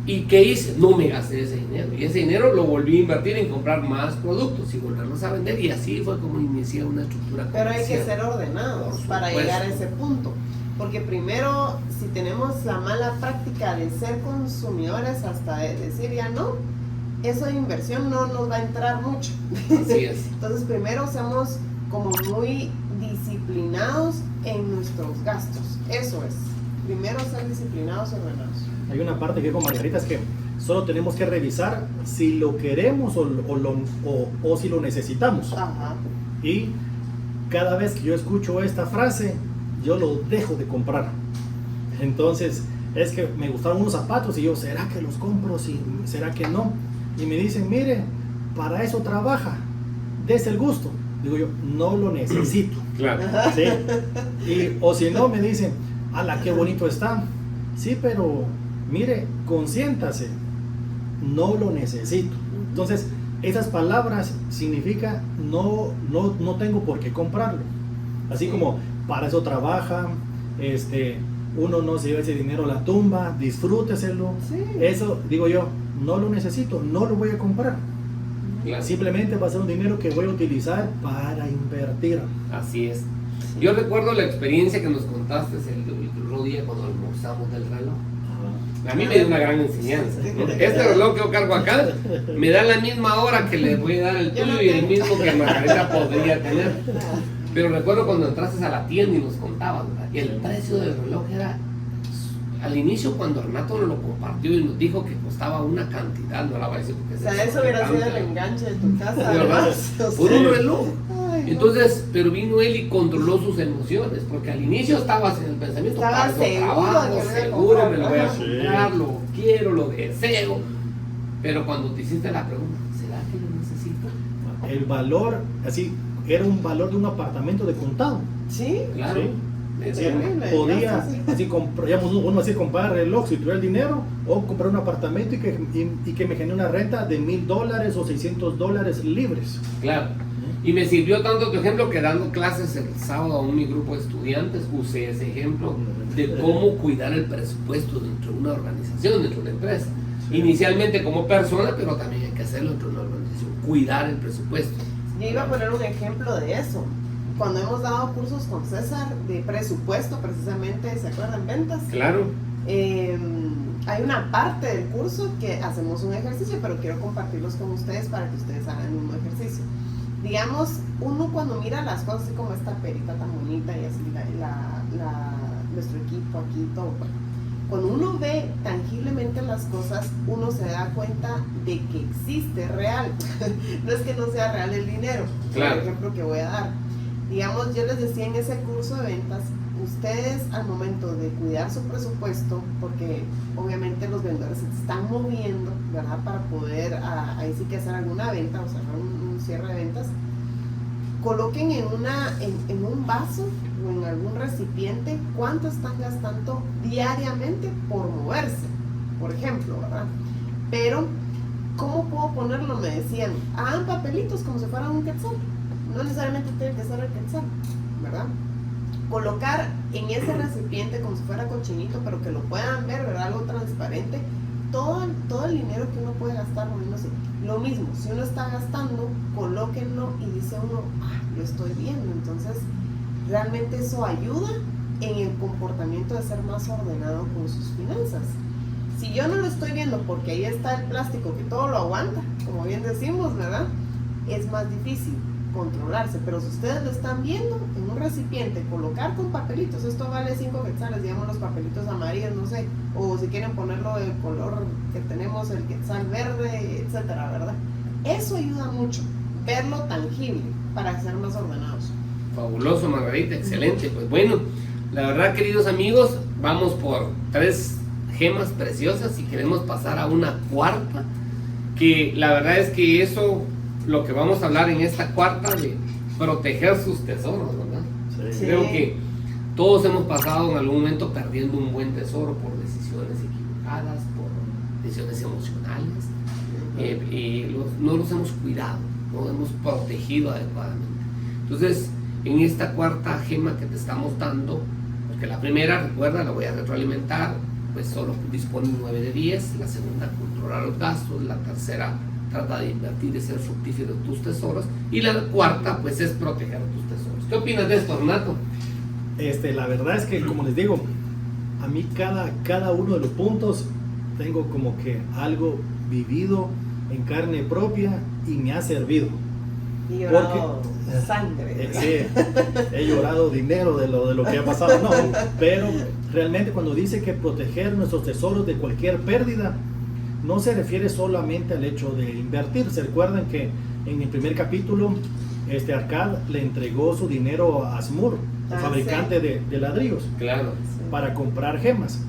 ¿y qué hice? No me gasté ese dinero, y ese dinero lo volví a invertir en comprar más productos y volverlos a vender, y así fue como inicié una estructura Pero hay comercial. que ser ordenados Por para supuesto. llegar a ese punto. Porque primero, si tenemos la mala práctica de ser consumidores hasta de decir ya no, eso de inversión no nos va a entrar mucho. Así es. Entonces primero seamos como muy disciplinados en nuestros gastos. Eso es. Primero ser disciplinados y ordenados. Hay una parte que con Margarita es que solo tenemos que revisar si lo queremos o si lo necesitamos. Ajá. Y cada vez que yo escucho esta frase, yo lo dejo de comprar. Entonces, es que me gustaron unos zapatos y yo, ¿será que los compro? ¿Será que no? Y me dicen, mire, para eso trabaja, des el gusto. Digo yo, no lo necesito. Claro. ¿Sí? O si no, me dicen, ala, qué bonito está. Sí, pero mire, consiéntase, no lo necesito. Entonces, esas palabras significa no tengo por qué comprarlo. Así como para eso trabaja, uno no se lleva ese dinero a la tumba, disfrúteselo. Sí. Eso digo yo, no lo necesito, no lo voy a comprar. Claro. Simplemente va a ser un dinero que voy a utilizar para invertir. Así es. Yo recuerdo la experiencia que nos contaste el otro día cuando almorzamos del reloj. A mí me dio una gran enseñanza, ¿no? Este reloj que yo cargo acá me da la misma hora que le voy a dar el tuyo y el mismo que Margarita podría tener. Pero recuerdo cuando entraste a la tienda y nos contabas, ¿verdad? Y el precio del reloj era, al inicio cuando Renato nos lo compartió y nos dijo que costaba una cantidad, no la voy a decir porque O sea, eso hubiera sido el enganche de tu casa. ¿verdad? Además, o Por sea. un reloj. Ay, no. Entonces, pero vino él y controló sus emociones, porque al inicio estabas en el pensamiento, Estaba "Para eso seguro trabajo, de que me iba a seguro comprar". me lo voy a Sí. comprar, lo quiero, lo deseo. Pero cuando te hiciste la pregunta, ¿será que lo necesito? El valor, así, era un valor de un apartamento de contado. Sí, Claro. Sí. Es Sí. verdad. Podía, Sí. así, uno así comprar reloj si tuviera el dinero, o comprar un apartamento y que me genere una renta de $1,000 o $600 libres. Claro. Y me sirvió tanto tu ejemplo que dando clases el sábado a mi grupo de estudiantes usé ese ejemplo de cómo cuidar el presupuesto dentro de una organización, dentro de una empresa. Sí. Inicialmente como persona, pero también hay que hacerlo dentro de una organización, cuidar el presupuesto. yo iba a poner un ejemplo de eso. Cuando hemos dado cursos con César de presupuesto, precisamente, ¿se acuerdan? Ventas. Claro. Hay una parte del curso que hacemos un ejercicio, pero quiero compartirlos con ustedes para que ustedes hagan un ejercicio. Digamos, uno cuando mira las cosas así como esta perita tan bonita y así, nuestro equipo aquí, todo. Cuando uno ve tangiblemente las cosas, uno se da cuenta de que existe real. No es que no sea real el dinero, Claro. por ejemplo, que voy a dar. Digamos, yo les decía en ese curso de ventas, ustedes al momento de cuidar su presupuesto, porque obviamente los vendedores se están moviendo, ¿verdad? Para poder ahí sí que hacer alguna venta o cerrar un cierre de ventas, coloquen en un vaso o en algún recipiente cuánto están gastando diariamente por moverse, por ejemplo, ¿verdad? Pero, ¿cómo puedo ponerlo? Me decían, hagan papelitos como si fueran un quetzal. No necesariamente tiene que ser el quetzal, ¿verdad? colocar en ese recipiente como si fuera cochinito, pero que lo puedan ver, ¿verdad? Algo transparente, todo el dinero que uno puede gastar moviéndose. Lo mismo, si uno está gastando, colóquenlo y dice uno, lo estoy viendo. Entonces, realmente eso ayuda en el comportamiento de ser más ordenado con sus finanzas. Si yo no lo estoy viendo porque ahí está el plástico que todo lo aguanta, como bien decimos, ¿verdad? Es más difícil controlarse, pero si ustedes lo están viendo en un recipiente, colocar con papelitos, esto vale 5 quetzales, digamos los papelitos amarillos, no sé, o si quieren ponerlo del color que tenemos, el quetzal verde, etcétera, ¿verdad? Eso ayuda mucho, verlo tangible para ser más ordenados. Fabuloso, Margarita, excelente. Pues bueno, la verdad, queridos amigos, vamos por 3 gemas preciosas y queremos pasar a una cuarta, que la verdad es que eso, lo que vamos a hablar en esta cuarta, de proteger sus tesoros, ¿verdad? Sí. Creo que todos hemos pasado en algún momento perdiendo un buen tesoro por decisiones equivocadas, por decisiones emocionales, no los hemos cuidado, no hemos protegido adecuadamente. Entonces, en esta cuarta gema que te estamos dando, porque la primera, recuerda, la voy a retroalimentar, pues solo dispone 9 de 10, la segunda, controlar los gastos, la tercera, trata de invertir y ser fructífero en tus tesoros, y la cuarta, pues es proteger tus tesoros. ¿Qué opinas de esto, Renato? La verdad es que, como les digo, a mí cada uno de los puntos tengo como que algo vivido en carne propia y me ha servido. Y llorado sangre. Sí, he llorado dinero de lo que ha pasado, no, pero realmente cuando dice que proteger nuestros tesoros de cualquier pérdida, no se refiere solamente al hecho de invertir. Se recuerdan que en el primer capítulo, Arcad le entregó su dinero a Asmur, el fabricante de ladrillos, Claro. para comprar gemas.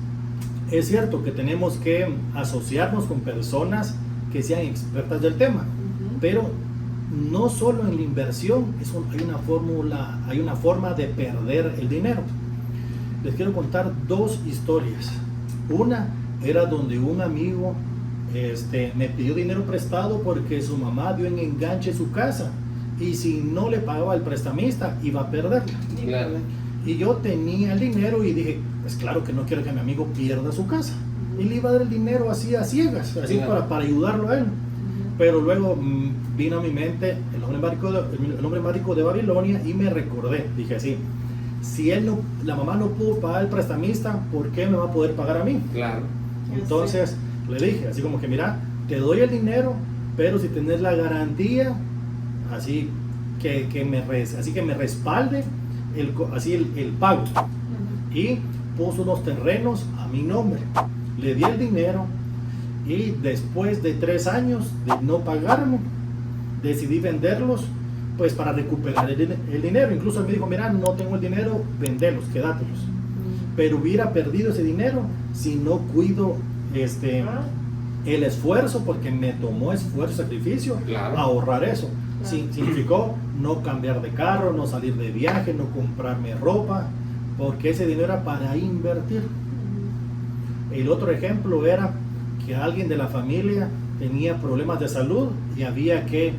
Es cierto que tenemos que asociarnos con personas que sean expertas del tema, pero no solo en la inversión hay una forma de perder el dinero. Les quiero contar 2 historias. Una era donde un amigo me pidió dinero prestado porque su mamá dio en enganche su casa y si no le pagaba al prestamista iba a perderla. Claro. Y yo tenía el dinero y dije, pues claro que no quiero que mi amigo pierda su casa. Y le iba a dar el dinero así a ciegas, así Claro. para ayudarlo a él. Pero luego vino a mi mente el hombre mágico de Babilonia y me recordé, dije así, si la mamá no pudo pagar al prestamista, ¿por qué me va a poder pagar a mí? Claro. Entonces le dije, así como que mira, te doy el dinero, pero si tenés la garantía, así que me respalde el pago. Y puso unos terrenos a mi nombre, le di el dinero. Y después de 3 años de no pagarme, decidí venderlos, pues para recuperar el dinero. Incluso él me dijo, mira, no tengo el dinero, vendelos, quédatelos. Pero hubiera perdido ese dinero si no cuido el esfuerzo, porque me tomó esfuerzo, sacrificio, Claro. ahorrar eso. Significó no cambiar de carro, no salir de viaje, no comprarme ropa, porque ese dinero era para invertir. El otro ejemplo era que alguien de la familia tenía problemas de salud y había que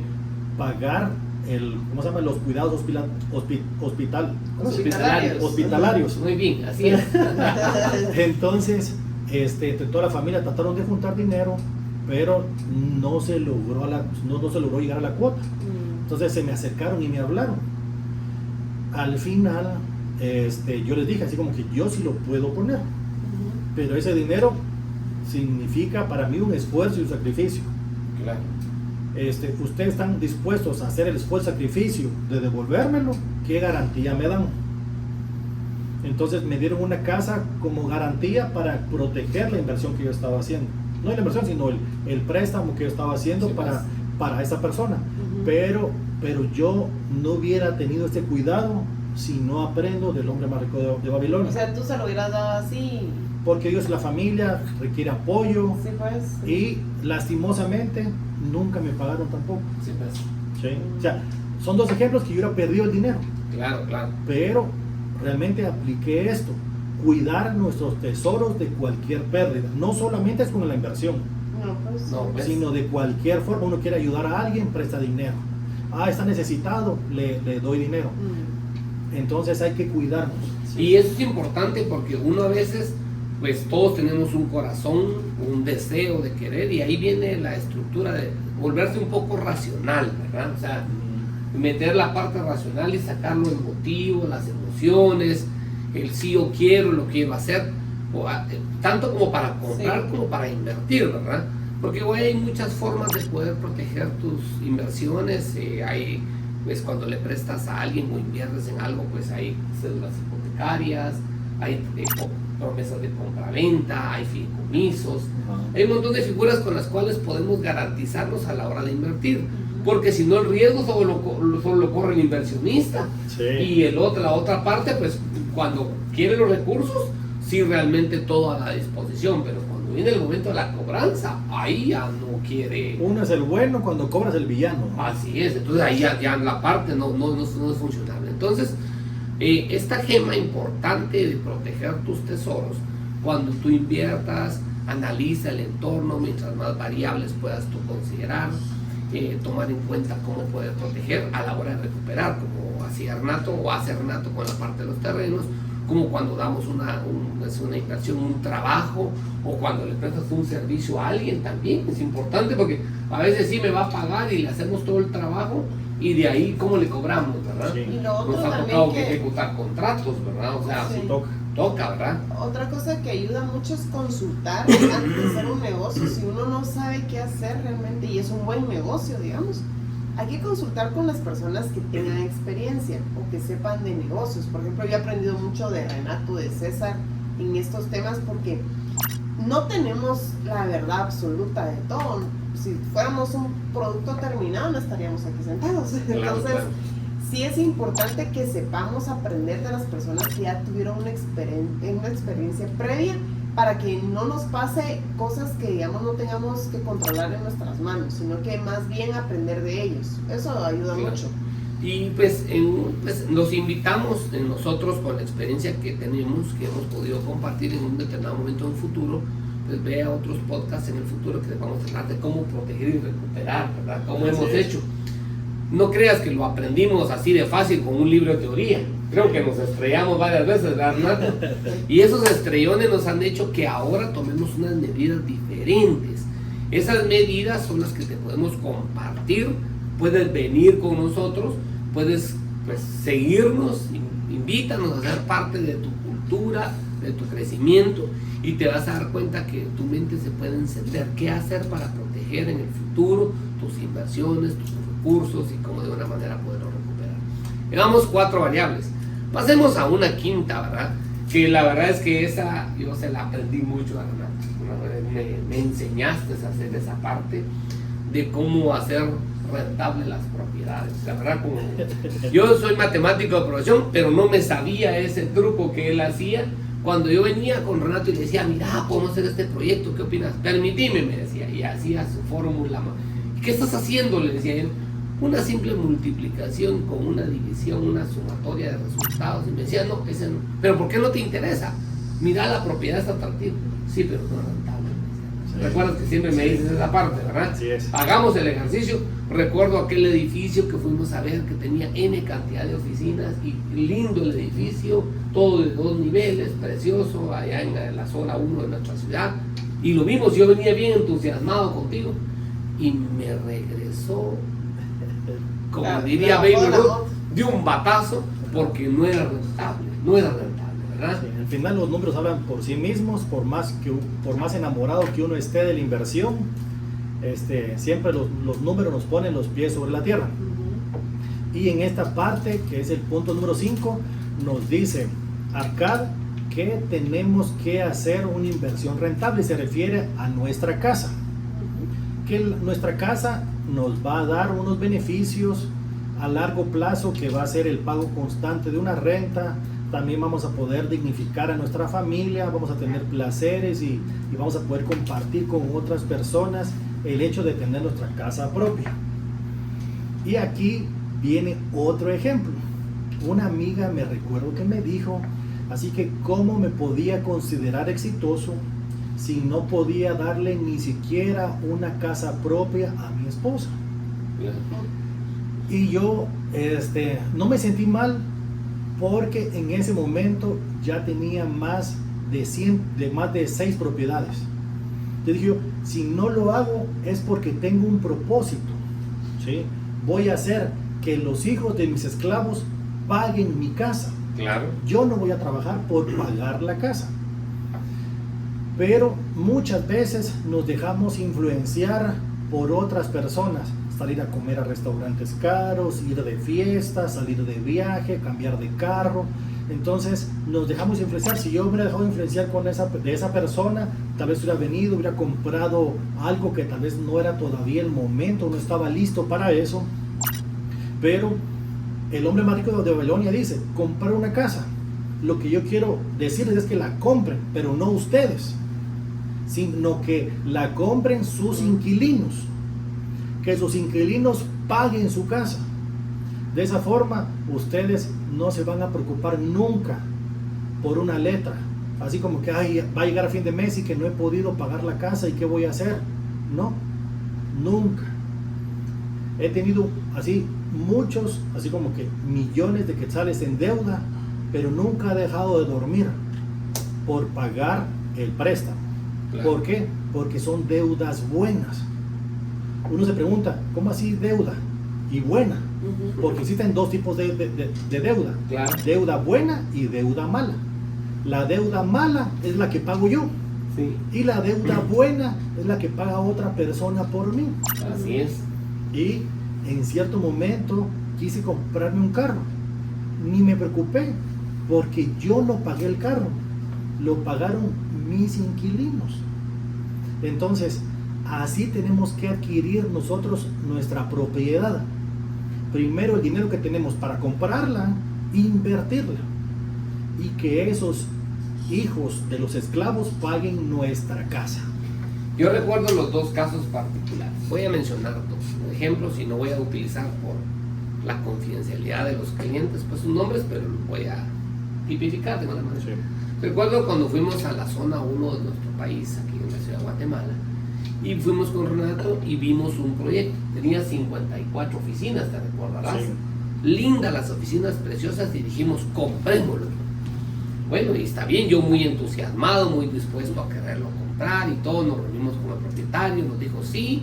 pagar los cuidados hospitalarios. Muy bien, así es. Entonces, toda la familia trataron de juntar dinero, pero no se logró llegar a la cuota. Entonces se me acercaron y me hablaron. Al final, yo les dije así como que yo sí lo puedo poner, pero ese dinero significa para mí un esfuerzo y un sacrificio. Claro. Ustedes están dispuestos a hacer el esfuerzo y sacrificio de devolvérmelo, ¿qué garantía me dan? Entonces me dieron una casa como garantía para proteger la inversión que yo estaba haciendo. No la inversión, sino el préstamo que yo estaba haciendo, sí, para esa persona. Pero yo no hubiera tenido este cuidado si no aprendo del hombre más rico de Babilonia. O sea, tú se lo hubieras dado así. Porque ellos, la familia, requiere apoyo. Sí, pues. Sí. Y lastimosamente nunca me pagaron tampoco. Sí, pues. ¿Sí? O sea, son 2 ejemplos que yo hubiera perdido el dinero. Claro, claro. Pero realmente apliqué esto. Cuidar nuestros tesoros de cualquier pérdida. No solamente es con la inversión. No, pues. Sino de cualquier forma. Uno quiere ayudar a alguien, presta dinero. Está necesitado, le doy dinero. Entonces hay que cuidarnos. Y eso es importante porque uno a veces, pues todos tenemos un corazón, un deseo de querer, y ahí viene la estructura de volverse un poco racional, ¿verdad? O sea, meter la parte racional y sacar lo emotivo, las emociones, el sí o quiero, lo quiero hacer, tanto como para comprar como para invertir, ¿verdad? Porque hoy hay muchas formas de poder proteger tus inversiones. Hay, pues cuando le prestas a alguien o inviertes en algo, pues hay cédulas hipotecarias, hay promesas de compra-venta, hay fideicomisos, hay un montón de figuras con las cuales podemos garantizarnos a la hora de invertir, porque si no el riesgo solo lo corre el inversionista, y la otra parte, pues cuando quiere los recursos, sí realmente todo a la disposición, pero cuando viene el momento de la cobranza, ahí ya no quiere. Uno es el bueno, cuando cobras el villano. Así es, entonces ahí ya la parte no es funcionable. Entonces, esta gema importante de proteger tus tesoros, cuando tú inviertas, analiza el entorno, mientras más variables puedas tú considerar, tomar en cuenta cómo poder proteger a la hora de recuperar, como hacía Renato o hace Renato con la parte de los terrenos, como cuando damos una inversión, un trabajo, o cuando le prestas un servicio a alguien también. Es importante porque a veces sí me va a pagar y le hacemos todo el trabajo, y de ahí cómo le cobramos, ¿verdad? Sí. Y lo otro Nos ha también tocado que ejecutar contratos, ¿verdad? O sea, Sí. toca, ¿verdad? Otra cosa que ayuda mucho es consultar antes de hacer un negocio. Si uno no sabe qué hacer realmente y es un buen negocio, digamos, hay que consultar con las personas que tengan experiencia o que sepan de negocios. Por ejemplo, yo he aprendido mucho de Renato, de César en estos temas, porque no tenemos la verdad absoluta de todo. Si fuéramos un producto terminado, no estaríamos aquí sentados. Entonces, sí es importante que sepamos aprender de las personas que ya tuvieron una experiencia previa, para que no nos pase cosas que, digamos, no tengamos que controlar en nuestras manos, sino que más bien aprender de ellos. Eso ayuda mucho. Y pues, los invitamos nosotros, con la experiencia que tenemos, que hemos podido compartir en un determinado momento en el futuro, pues vea otros podcasts en el futuro que les vamos a hablar de cómo proteger y recuperar, ¿verdad? Cómo hemos hecho. No creas que lo aprendimos así de fácil con un libro de teoría. Creo que nos estrellamos varias veces, ¿verdad? Y esos estrellones nos han hecho que ahora tomemos unas medidas diferentes. Esas medidas son las que te podemos compartir. Puedes venir con nosotros, puedes, pues, seguirnos, invítanos a ser parte de tu cultura, de tu crecimiento, y te vas a dar cuenta que tu mente se puede encender. ¿Qué hacer para proteger en el futuro tus inversiones, tus recursos, y cómo de una manera poderlo recuperar? Llevamos 4 variables. Pasemos a una quinta, ¿verdad? Que la verdad es que esa yo se la aprendí mucho a Renato. Me enseñaste a hacer esa parte de cómo hacer rentable las propiedades. La verdad, como yo soy matemático de profesión, pero no me sabía ese truco que él hacía. Cuando yo venía con Renato y le decía, mira, podemos hacer este proyecto, ¿qué opinas? Permitime, me decía, y hacía su fórmula. ¿Qué estás haciendo?, le decía él. Una simple multiplicación con una división, una sumatoria de resultados. Y me decía, no, ese no. ¿Pero por qué no te interesa? Mira, la propiedad es atractiva. Sí, pero no es rentable. Sí. Recuerdas que siempre me dices esa parte, ¿verdad? Así es. Hagamos el ejercicio. Recuerdo aquel edificio que fuimos a ver, que tenía N cantidad de oficinas, y lindo el edificio, todo de 2 niveles, precioso, allá en la zona 1 de nuestra ciudad. Y lo vimos, yo venía bien entusiasmado contigo, y me regresó, como diría Baby Ruth, de un batazo, porque no era rentable, ¿verdad? Sí, al final los números hablan por sí mismos. Por más enamorado que uno esté de la inversión, siempre los números nos ponen los pies sobre la tierra. Y en esta parte, que es el punto número 5, nos dice Arcad que tenemos que hacer una inversión rentable. Se refiere a nuestra casa, que nuestra casa nos va a dar unos beneficios a largo plazo, que va a ser el pago constante de una renta. También vamos a poder dignificar a nuestra familia, vamos a tener placeres, y vamos a poder compartir con otras personas el hecho de tener nuestra casa propia. Y aquí viene otro ejemplo. Una amiga, me recuerdo que me dijo, así que ¿cómo me podía considerar exitoso si no podía darle ni siquiera una casa propia a mi esposa? Y yo no me sentí mal, porque en ese momento ya tenía más de 6 propiedades. Yo dije, si no lo hago es porque tengo un propósito, ¿sí? Voy a hacer que los hijos de mis esclavos paguen mi casa. Claro. Yo no voy a trabajar por pagar la casa. Pero muchas veces nos dejamos influenciar por otras personas. Salir a comer a restaurantes caros, ir de fiesta, salir de viaje, cambiar de carro. Entonces nos dejamos influenciar. Si yo me hubiera dejado influenciar de esa persona, tal vez hubiera venido, hubiera comprado algo que tal vez no era todavía el momento, no estaba listo para eso. Pero el hombre más rico de Babilonia dice, comprar una casa. Lo que yo quiero decirles es que la compren, pero no ustedes, sino que la compren sus inquilinos, que sus inquilinos paguen su casa. De esa forma ustedes no se van a preocupar nunca por una letra, así como que ay, va a llegar a fin de mes y que no he podido pagar la casa y qué voy a hacer. No, nunca. He tenido así muchos, así como que millones de quetzales en deuda, pero nunca he dejado de dormir por pagar el préstamo. Claro. ¿Por qué? Porque son deudas buenas. Uno se pregunta, ¿cómo así deuda y buena? Porque existen dos tipos de deuda. Claro. Deuda buena y deuda mala. La deuda mala es la que pago yo. Sí. Y la deuda buena es la que paga otra persona por mí. Así es. Y en cierto momento quise comprarme un carro. Ni me preocupé porque yo no pagué el carro. Lo pagaron mis inquilinos. Entonces, así tenemos que adquirir nosotros nuestra propiedad. Primero el dinero que tenemos para comprarla, invertirla. Y que esos hijos de los esclavos paguen nuestra casa. Yo recuerdo los dos casos particulares. Voy a mencionar dos ejemplos y no voy a utilizar por la confidencialidad de los clientes pues sus nombres, pero los voy a tipificar de una manera. Sí. Recuerdo cuando fuimos a la zona 1 de nuestro país, aquí en la ciudad de Guatemala, y fuimos con Renato y vimos un proyecto. Tenía 54 oficinas, te recordarás. Sí. Lindas las oficinas, preciosas, y dijimos, comprémoslo. Bueno, y está bien, yo muy entusiasmado, muy dispuesto a quererlo comprar y todo, nos reunimos con el propietario, nos dijo sí,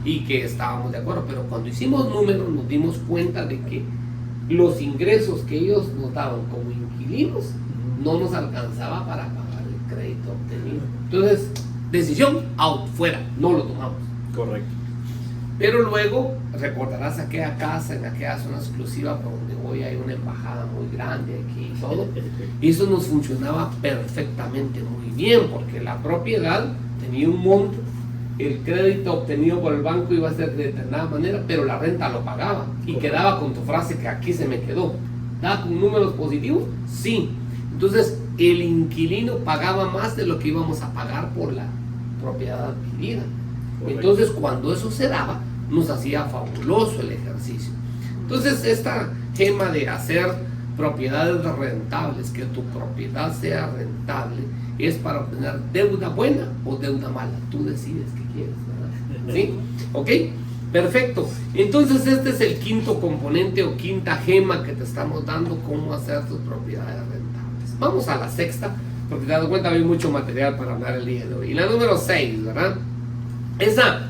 y que estábamos de acuerdo, pero cuando hicimos números nos dimos cuenta de que los ingresos que ellos nos daban como inquilinos no nos alcanzaba para pagar el crédito obtenido. Entonces, decisión, out, fuera, no lo tomamos. Correcto. Pero luego, recordarás aquella casa, en aquella zona exclusiva por donde hoy hay una embajada muy grande aquí y todo. Y eso nos funcionaba perfectamente muy bien, porque la propiedad tenía un monto, el crédito obtenido por el banco iba a ser de determinada manera, pero la renta lo pagaba. Y quedaba con tu frase que aquí se me quedó. ¿Da con números positivos? Sí. Entonces, el inquilino pagaba más de lo que íbamos a pagar por la propiedad adquirida. Correcto. Entonces, cuando eso se daba, nos hacía fabuloso el ejercicio. Entonces, esta gema de hacer propiedades rentables, que tu propiedad sea rentable, es para obtener deuda buena o deuda mala. Tú decides qué quieres, ¿verdad? ¿Sí? ¿Ok? Perfecto. Entonces, este es el quinto componente o quinta gema que te estamos dando, cómo hacer tus propiedades rentables. Vamos a la sexta, porque te das cuenta, hay mucho material para hablar el día de hoy. Y la número 6, ¿verdad? Esa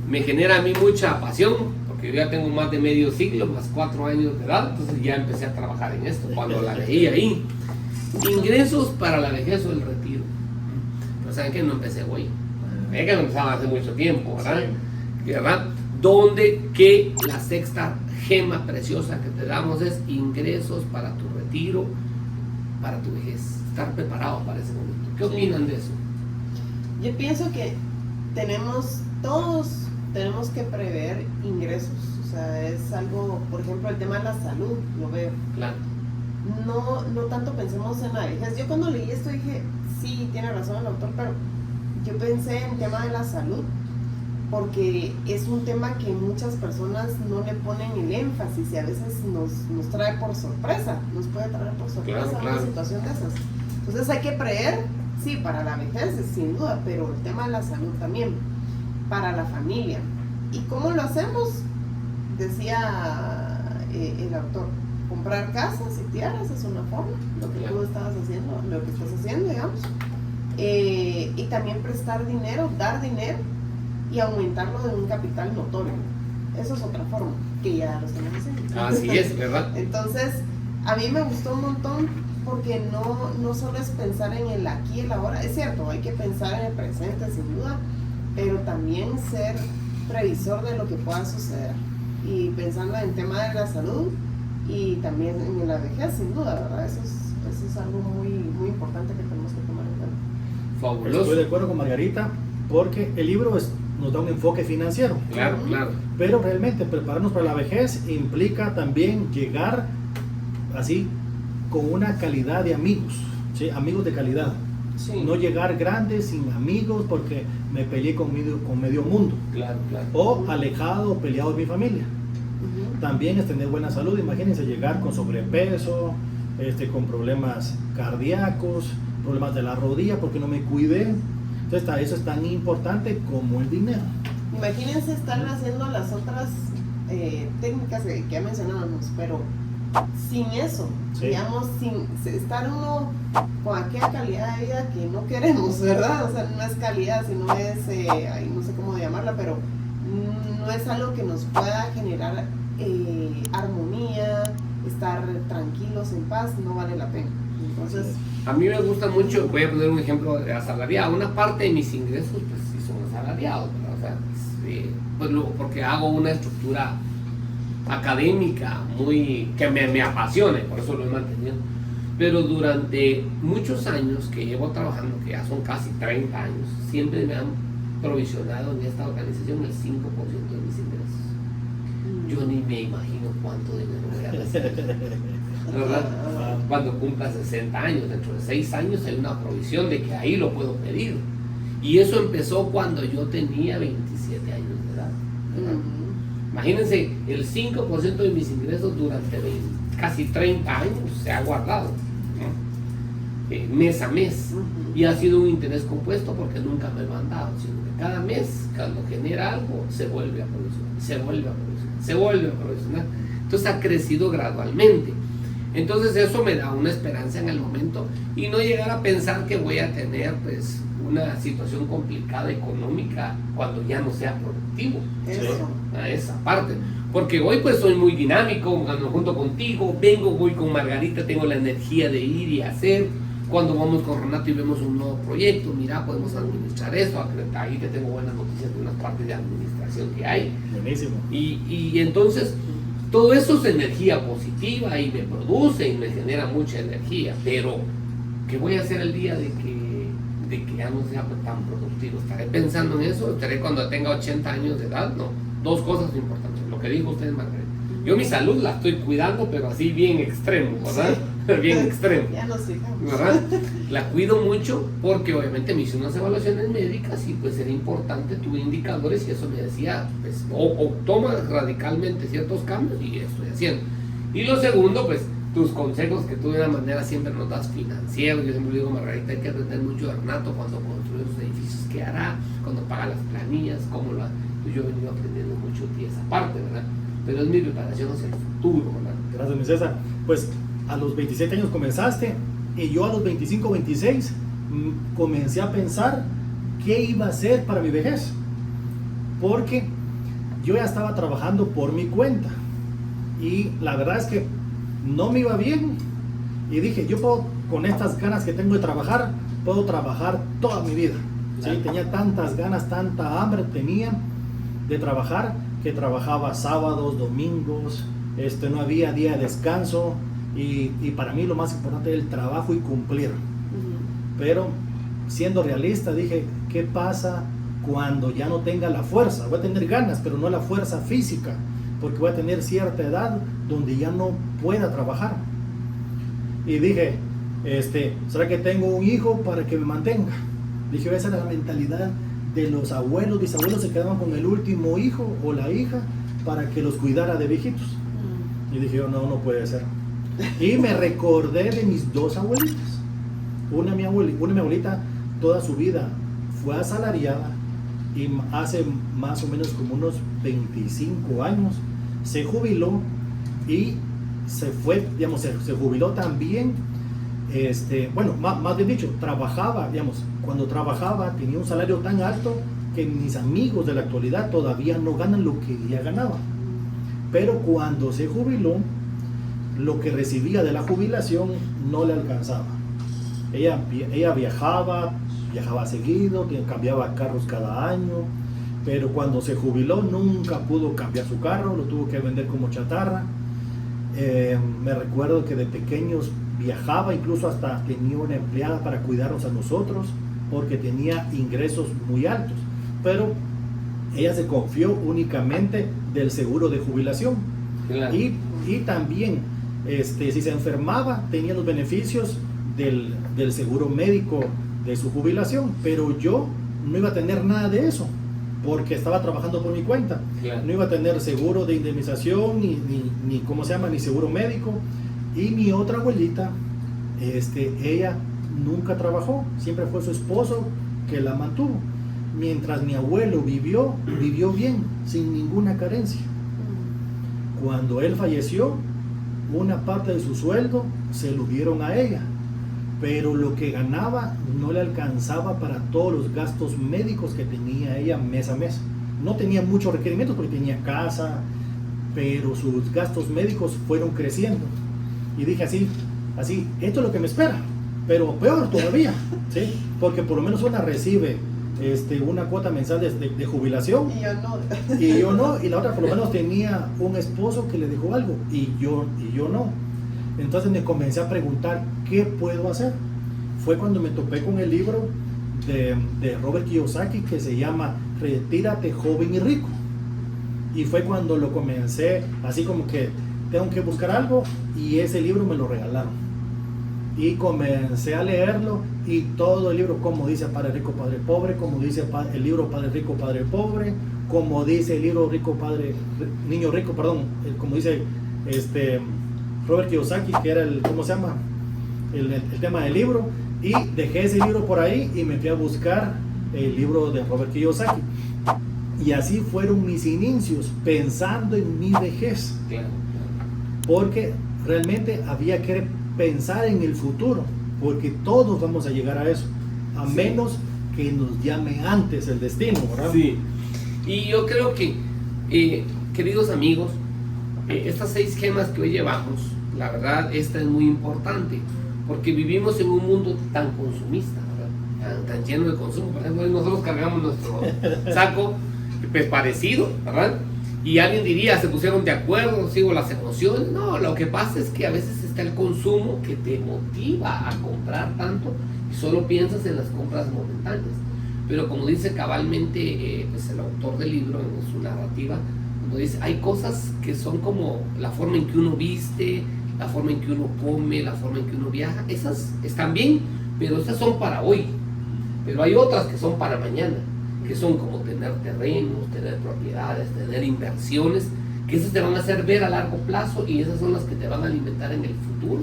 me genera a mí mucha pasión, porque yo ya tengo más de medio siglo, más 4 años de edad, entonces ya empecé a trabajar en esto, cuando la leí ahí. Ingresos para la vejez o el retiro. Pero ¿saben qué? No empecé hoy. Es que no empezaba hace mucho tiempo, ¿verdad? Sí. ¿Verdad? Donde que la sexta gema preciosa que te damos es ingresos para tu retiro, para tu vejez. Estar preparado para ese momento. ¿Qué opinan de eso? Yo pienso que todos tenemos que prever ingresos. O sea, es algo, por ejemplo, el tema de la salud, lo veo. Claro. No tanto pensemos en la vejez. Yo cuando leí esto dije, sí, tiene razón el autor, pero yo pensé en el tema de la salud, porque es un tema que muchas personas no le ponen el énfasis y a veces nos trae por sorpresa, nos puede traer por sorpresa Claro. una situación de esas. Entonces hay que prever, sí, para la vejez, sin duda, pero el tema de la salud también, para la familia. ¿Y cómo lo hacemos? Decía el autor, comprar casas y tierras, es una forma, lo que tú estabas haciendo, lo que estás haciendo, digamos. Y también prestar dinero, dar dinero y aumentarlo de un capital notorio. Eso es otra forma, que ya lo estamos haciendo. Así es, ¿verdad? Entonces, a mí me gustó un montón porque no solo es pensar en el aquí y el ahora, es cierto, hay que pensar en el presente sin duda, pero también ser previsor de lo que pueda suceder y pensando en el tema de la salud y también en la vejez sin duda, ¿verdad? Eso es algo muy, muy importante que tenemos que tomar en cuenta. Fabuloso. Estoy de acuerdo con Margarita porque el libro nos da un enfoque financiero. Claro, claro. Pero realmente prepararnos para la vejez implica también llegar así con una calidad de amigos, ¿sí? Amigos de calidad. Sí. No llegar grande sin amigos porque me peleé con medio mundo. Claro, claro. O alejado o peleado de mi familia. También es tener buena salud. Imagínense llegar con sobrepeso, con problemas cardíacos, problemas de la rodilla porque no me cuidé. Entonces eso es tan importante como el dinero. Imagínense estar haciendo las otras técnicas que ya mencionábamos, pero sin eso, Sí. digamos, sin estar uno con aquella calidad de vida que no queremos, ¿verdad? O sea, no es calidad, sino es, ay, no sé cómo llamarla, pero no es algo que nos pueda generar armonía, estar tranquilos, en paz, no vale la pena. Entonces, A mí me gusta mucho, voy a poner un ejemplo de asalariado. Una parte de mis ingresos, pues sí son asalariados, ¿verdad? O sea, pues porque hago una estructura académica que me apasiona y por eso lo he mantenido. Pero durante muchos años que llevo trabajando, que ya son casi 30 años, siempre me han provisionado en esta organización el 5% de mis ingresos. Yo ni me imagino cuánto dinero voy a recibir, ¿verdad? Cuando cumpla 60 años, dentro de 6 años hay una provisión de que ahí lo puedo pedir. Y eso empezó cuando yo tenía 27 años de edad, ¿verdad? Imagínense, el 5% de mis ingresos durante casi 30 años se ha guardado, ¿no? Mes a mes. Y ha sido un interés compuesto porque nunca me lo han dado, sino que cada mes, cuando genera algo, se vuelve a provisionar, se vuelve a provisionar, se vuelve a provisionar. Entonces ha crecido gradualmente. Entonces eso me da una esperanza en el momento y no llegar a pensar que voy a tener pues una situación complicada económica cuando ya no sea productivo. eso. A esa parte, porque hoy pues soy muy dinámico, cuando junto contigo, voy con Margarita, tengo la energía de ir y hacer, cuando vamos con Renato y vemos un nuevo proyecto, mira, podemos administrar eso, ahí te tengo buenas noticias de unas partes de administración que hay. Buenísimo. Y entonces, todo eso es energía positiva y me produce y me genera mucha energía, pero ¿qué voy a hacer el día de que ya no sea tan productivo? ¿Estaré pensando en eso? ¿Estaré cuando tenga 80 años de edad? No. Dos cosas importantes, lo que dijo usted, Margarita. Yo mi salud la estoy cuidando, pero así bien extremo, ¿verdad? Sí. Bien extremo. Ya nos fijamos. ¿Verdad? La cuido mucho porque obviamente me hice unas evaluaciones médicas y pues era importante, tuve indicadores y eso me decía, pues, o toma radicalmente ciertos cambios y estoy haciendo. Y lo segundo, pues, tus consejos que tú de una manera siempre nos das financieros. Yo siempre digo, Margarita, hay que aprender mucho de Renato cuando construye los edificios, qué hará, cuando paga las planillas, cómo lo hace. Pues yo he venido aprendiendo mucho de esa parte, ¿verdad? Pero es mi preparación hacia el futuro, ¿verdad? Gracias, mi César. Pues a los 27 años comenzaste y yo a los 25, 26 comencé a pensar qué iba a hacer para mi vejez. Porque yo ya estaba trabajando por mi cuenta y la verdad es que no me iba bien y dije, yo puedo, con estas ganas que tengo de trabajar, puedo trabajar toda mi vida. ¿Sí? Tenía tantas ganas, tanta hambre tenía de trabajar, que trabajaba sábados, domingos, no había día de descanso y para mí lo más importante era el trabajo y cumplir. Pero siendo realista dije, ¿qué pasa cuando ya no tenga la fuerza? Voy a tener ganas, pero no la fuerza física, porque voy a tener cierta edad donde ya no pueda trabajar. Y dije, ¿será que tengo un hijo para que me mantenga? Dije, esa era la mentalidad de los abuelos, bisabuelos, se quedaban con el último hijo o la hija para que los cuidara de viejitos. Y dije, no puede ser. Y me recordé de mis dos abuelitas. Una mi abuelita toda su vida fue asalariada y hace más o menos como unos 25 años se jubiló y se fue, digamos, se jubiló también. Bueno, más bien dicho, trabajaba, digamos, cuando trabajaba tenía un salario tan alto que mis amigos de la actualidad todavía no ganan lo que ella ganaba. Pero cuando se jubiló, lo que recibía de la jubilación no le alcanzaba. Ella viajaba seguido, cambiaba carros cada año, pero cuando se jubiló nunca pudo cambiar su carro, lo tuvo que vender como chatarra. Me recuerdo que de pequeños viajaba, incluso hasta tenía una empleada para cuidarnos a nosotros, porque tenía ingresos muy altos, pero ella se confió únicamente del seguro de jubilación. Claro. Y también, si se enfermaba, tenía los beneficios del seguro médico de su jubilación, pero yo no iba a tener nada de eso, porque estaba trabajando por mi cuenta. Claro. No iba a tener seguro de indemnización, ni ¿cómo se llama? Ni seguro médico. Y mi otra abuelita, ella nunca trabajó, siempre fue su esposo que la mantuvo. Mientras mi abuelo vivió bien, sin ninguna carencia. Cuando él falleció, una parte de su sueldo se lo dieron a ella, pero lo que ganaba no le alcanzaba para todos los gastos médicos que tenía ella mes a mes. No tenía muchos requerimientos porque tenía casa, pero sus gastos médicos fueron creciendo. Y dije así, esto es lo que me espera, pero peor todavía, ¿sí? Porque por lo menos una recibe una cuota mensual de jubilación, y yo no, y la otra por lo menos tenía un esposo que le dejó algo, y yo no. Entonces me comencé a preguntar, ¿qué puedo hacer? Fue cuando me topé con el libro de Robert Kiyosaki, que se llama Retírate joven y rico, y fue cuando lo comencé, así como que tengo que buscar algo, y ese libro me lo regalaron. Y comencé a leerlo, y todo el libro, como dice Padre Rico, Padre Pobre, como dice el libro Padre Rico, Padre Pobre, como dice el libro Niño Rico, como dice Robert Kiyosaki, que era el tema del libro, y dejé ese libro por ahí y me fui a buscar el libro de Robert Kiyosaki. Y así fueron mis inicios, pensando en mi vejez. Claro. Porque realmente había que pensar en el futuro, porque todos vamos a llegar a eso, a menos que nos llame antes el destino, ¿verdad? Sí. Y yo creo que, queridos amigos, estas 6 gemas que hoy llevamos, la verdad, esta es muy importante, porque vivimos en un mundo tan consumista, ¿verdad? Tan lleno de consumo. Por ejemplo, nosotros cargamos nuestro saco, pues parecido, ¿verdad? Y alguien diría, se pusieron de acuerdo, sigo las emociones. No, lo que pasa es que a veces está el consumo que te motiva a comprar tanto y solo piensas en las compras momentáneas. Pero como dice cabalmente pues el autor del libro en su narrativa, como dice, hay cosas que son como la forma en que uno viste, la forma en que uno come, la forma en que uno viaja. Esas están bien, pero esas son para hoy. Pero hay otras que son para mañana, que son como tener terrenos, tener propiedades, tener inversiones, que esas te van a hacer ver a largo plazo, y esas son las que te van a alimentar en el futuro,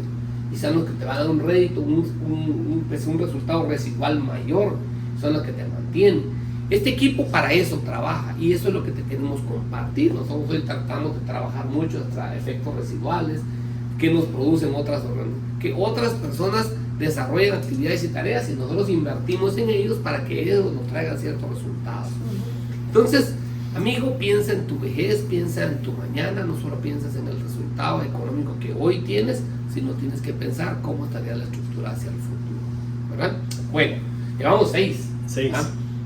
y son las que te van a dar un rédito, un resultado residual mayor, son las que te mantienen. Este equipo para eso trabaja, y eso es lo que te queremos compartir. Nosotros hoy tratamos de trabajar mucho hasta efectos residuales que nos producen que otras personas desarrollan actividades y tareas, y nosotros invertimos en ellos para que ellos nos traigan ciertos resultados. Entonces, amigo, piensa en tu vejez, piensa en tu mañana, no solo piensas en el resultado económico que hoy tienes, sino tienes que pensar cómo estaría la estructura hacia el futuro, ¿verdad? Bueno, llevamos 6.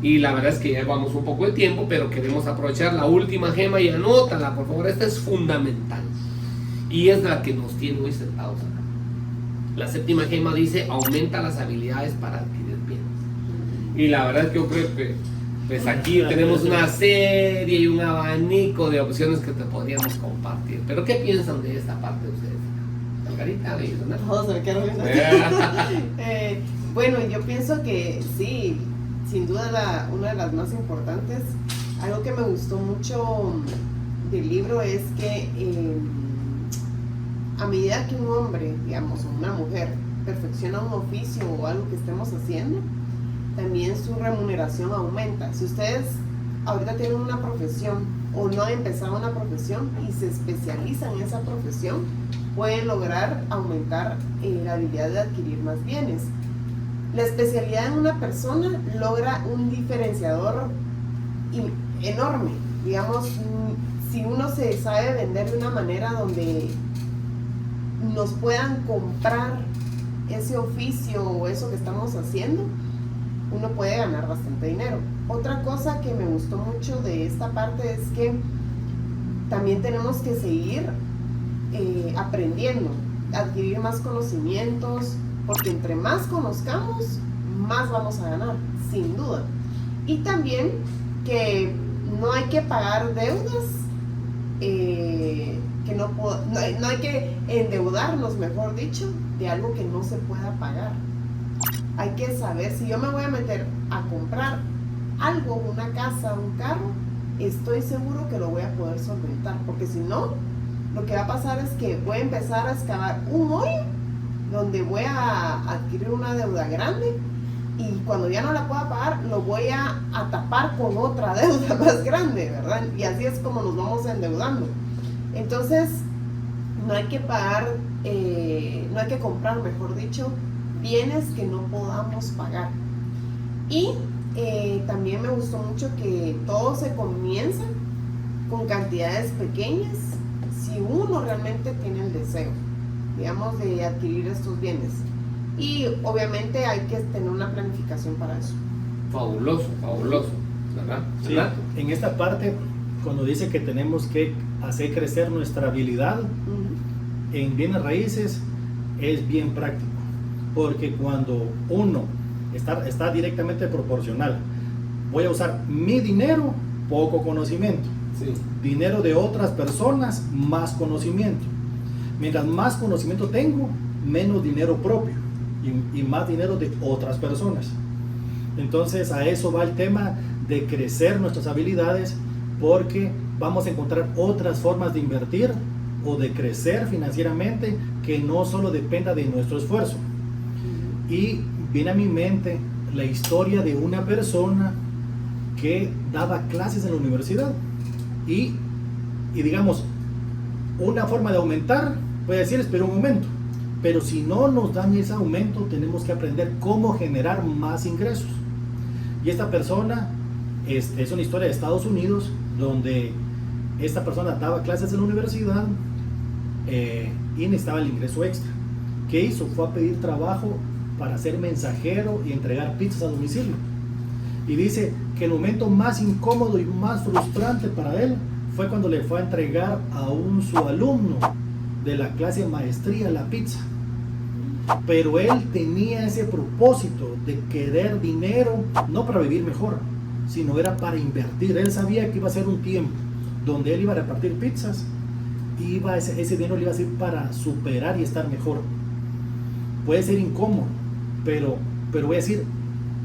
Y la verdad es que ya llevamos un poco de tiempo, pero queremos aprovechar la última gema y anótala, por favor. Esta es fundamental y es la que nos tiene hoy sentados acá. La 7ª gema dice: aumenta las habilidades para adquirir bienes. Y la verdad es que yo creo que pues aquí tenemos una serie y un abanico de opciones que te podríamos compartir. Pero ¿qué piensan de esta parte de ustedes? Margarita, ¿no? Todos me quedaron bueno, yo pienso que sí, sin duda una de las más importantes. Algo que me gustó mucho del libro es que a medida que un hombre, digamos, o una mujer perfecciona un oficio o algo que estemos haciendo, también su remuneración aumenta. Si ustedes ahorita tienen una profesión o no han empezado una profesión y se especializan en esa profesión, pueden lograr aumentar la habilidad de adquirir más bienes. La especialidad en una persona logra un diferenciador enorme. Digamos, si uno se sabe vender de una manera donde nos puedan comprar ese oficio o eso que estamos haciendo, uno puede ganar bastante dinero. Otra cosa que me gustó mucho de esta parte es que también tenemos que seguir aprendiendo, adquirir más conocimientos, porque entre más conozcamos, más vamos a ganar, sin duda. Y también que no hay que pagar deudas, que no hay que endeudarnos, mejor dicho, de algo que no se pueda pagar. Hay que saber, si yo me voy a meter a comprar algo, una casa, un carro, estoy seguro que lo voy a poder solventar, porque si no, lo que va a pasar es que voy a empezar a excavar un hoyo donde voy a adquirir una deuda grande, y cuando ya no la pueda pagar, lo voy a tapar con otra deuda más grande, ¿verdad? Y así es como nos vamos endeudando. Entonces, no hay que pagar, no hay que comprar, mejor dicho, bienes que no podamos pagar. Y también me gustó mucho que todo se comienza con cantidades pequeñas, si uno realmente tiene el deseo, digamos, de adquirir estos bienes. Y obviamente hay que tener una planificación para eso. Fabuloso, ¿verdad? Sí, ¿verdad? en esta parte, cuando dice que tenemos que hacer crecer nuestra habilidad en bienes raíces, es bien práctico, porque cuando uno está directamente proporcional, voy a usar mi dinero, poco conocimiento, Sí. dinero de otras personas, más conocimiento. Mientras más conocimiento tengo, menos dinero propio y más dinero de otras personas. Entonces a eso va el tema de crecer nuestras habilidades, porque vamos a encontrar otras formas de invertir o de crecer financieramente que no solo dependa de nuestro esfuerzo. Y viene a mi mente la historia de una persona que daba clases en la universidad y digamos, una forma de aumentar puede decir, espera un momento, pero si no nos dan ese aumento, tenemos que aprender cómo generar más ingresos. Y esta persona es una historia de Estados Unidos, donde esta persona daba clases en la universidad y necesitaba el ingreso extra. ¿Qué hizo? Fue a pedir trabajo para ser mensajero y entregar pizzas a domicilio. Y dice que el momento más incómodo y más frustrante para él fue cuando le fue a entregar a su alumno de la clase de maestría la pizza. Pero él tenía ese propósito de querer dinero, no para vivir mejor, sino era para invertir. Él sabía que iba a ser un tiempo donde él iba a repartir pizzas, y ese dinero le iba a ser para superar y estar mejor. Puede ser incómodo, pero voy a decir,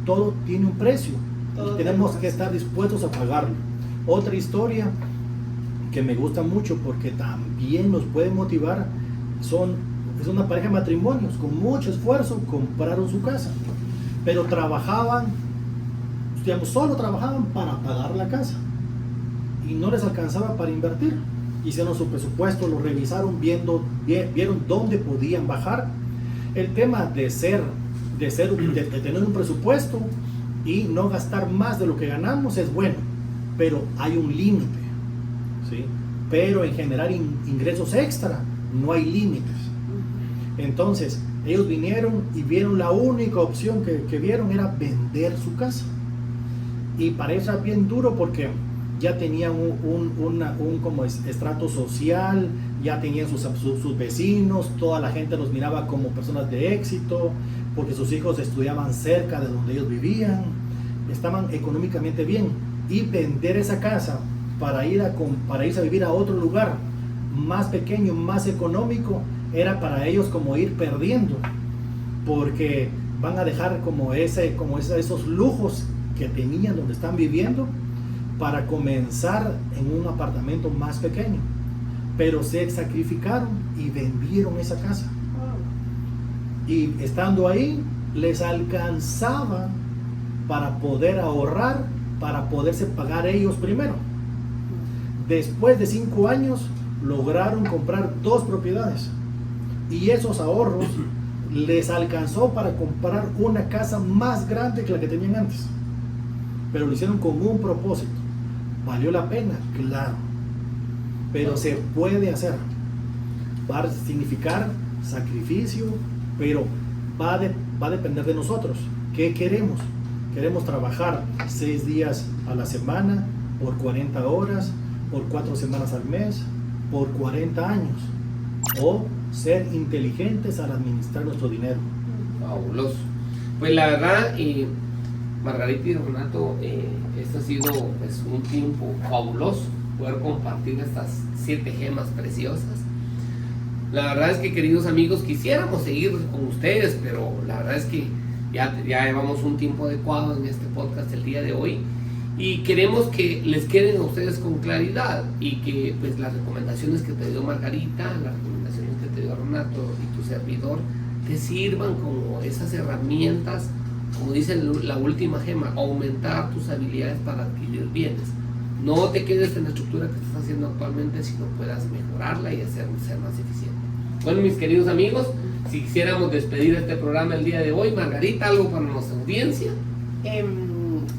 todo tiene un precio y tenemos que estar dispuestos a pagarlo. Otra historia que me gusta mucho porque también nos puede motivar es una pareja de matrimonios. Con mucho esfuerzo compraron su casa, pero solo trabajaban para pagar la casa y no les alcanzaba para invertir. Hicieron su presupuesto, lo revisaron, vieron dónde podían bajar. El tema de tener un presupuesto y no gastar más de lo que ganamos es bueno, pero hay un límite, ¿sí? Pero en generar ingresos extra no hay límites. Entonces ellos vinieron y vieron la única opción que vieron era vender su casa, y para eso era bien duro porque ya tenían un como estrato social, ya tenían sus vecinos, toda la gente los miraba como personas de éxito, porque sus hijos estudiaban cerca de donde ellos vivían, estaban económicamente bien, y vender esa casa para irse a vivir a otro lugar más pequeño, más económico, era para ellos como ir perdiendo, porque van a dejar esos lujos que tenían donde están viviendo para comenzar en un apartamento más pequeño. Pero se sacrificaron y vendieron esa casa, y estando ahí les alcanzaba para poder ahorrar, para poderse pagar ellos primero. Después de 5 años lograron comprar 2 propiedades Y esos ahorros les alcanzó para comprar una casa más grande que la que tenían antes. Pero lo hicieron con un propósito. ¿Valió la pena? Claro. Pero se puede hacer. Va a significar sacrificio, pero va a depender de nosotros. ¿Qué queremos? Queremos trabajar 6 días a la semana, por 40 horas, por 4 semanas al mes, por 40 años. O ser inteligentes al administrar nuestro dinero. Fabuloso. Pues la verdad, Margarita y Renato, este ha sido pues, un tiempo fabuloso poder compartir estas 7 gemas preciosas. La verdad es que, queridos amigos, quisiéramos seguir con ustedes, pero la verdad es que ya llevamos un tiempo adecuado en este podcast el día de hoy y queremos que les queden a ustedes con claridad y que pues las recomendaciones que te dio Margarita, las recomendaciones que te dio Renato y tu servidor te sirvan como esas herramientas, como dice la última gema, aumentar tus habilidades para adquirir bienes. No te quedes en la estructura que estás haciendo actualmente, sino puedas mejorarla y ser más eficiente. Bueno, mis queridos amigos, si quisiéramos despedir este programa el día de hoy, Margarita, algo para nuestra audiencia.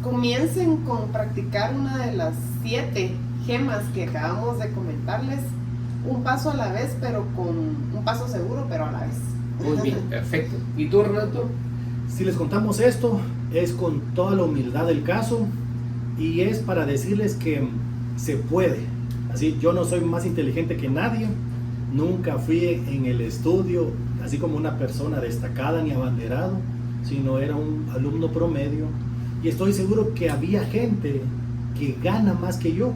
Comiencen con practicar una de las 7 gemas que acabamos de comentarles, un paso a la vez, pero con un paso seguro, pero a la vez. Muy bien, perfecto. ¿Y tú, Renato? Si les contamos esto, es con toda la humildad del caso y es para decirles que se puede. Así, yo no soy más inteligente que nadie, nunca fui en el estudio así como una persona destacada ni abanderado, sino era un alumno promedio y estoy seguro que había gente que gana más que yo.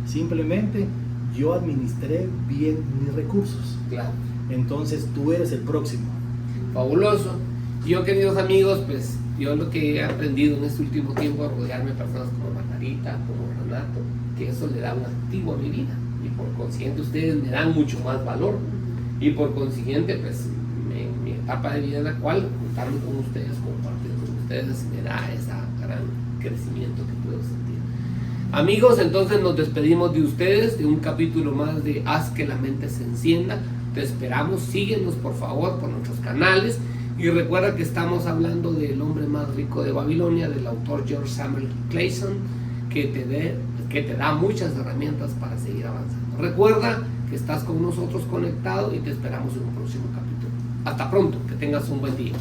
Simplemente yo administré bien mis recursos. Claro. Entonces tú eres el próximo. Fabuloso. Yo, queridos amigos, pues yo lo que he aprendido en este último tiempo es rodearme de personas como Margarita, como Renato, que eso le da un activo a mi vida y por consiguiente ustedes me dan mucho más valor y por consiguiente pues mi etapa de vida en la cual juntarme con ustedes, compartir con ustedes me da ese gran crecimiento que puedo sentir. Amigos, entonces nos despedimos de ustedes de un capítulo más de Haz que la mente se encienda. Te esperamos, síguenos por favor por nuestros canales y recuerda que estamos hablando del hombre más rico de Babilonia, del autor George Samuel Clayson, que te da muchas herramientas para seguir avanzando. Recuerda que estás con nosotros conectado y te esperamos en un próximo capítulo. Hasta pronto, que tengas un buen día.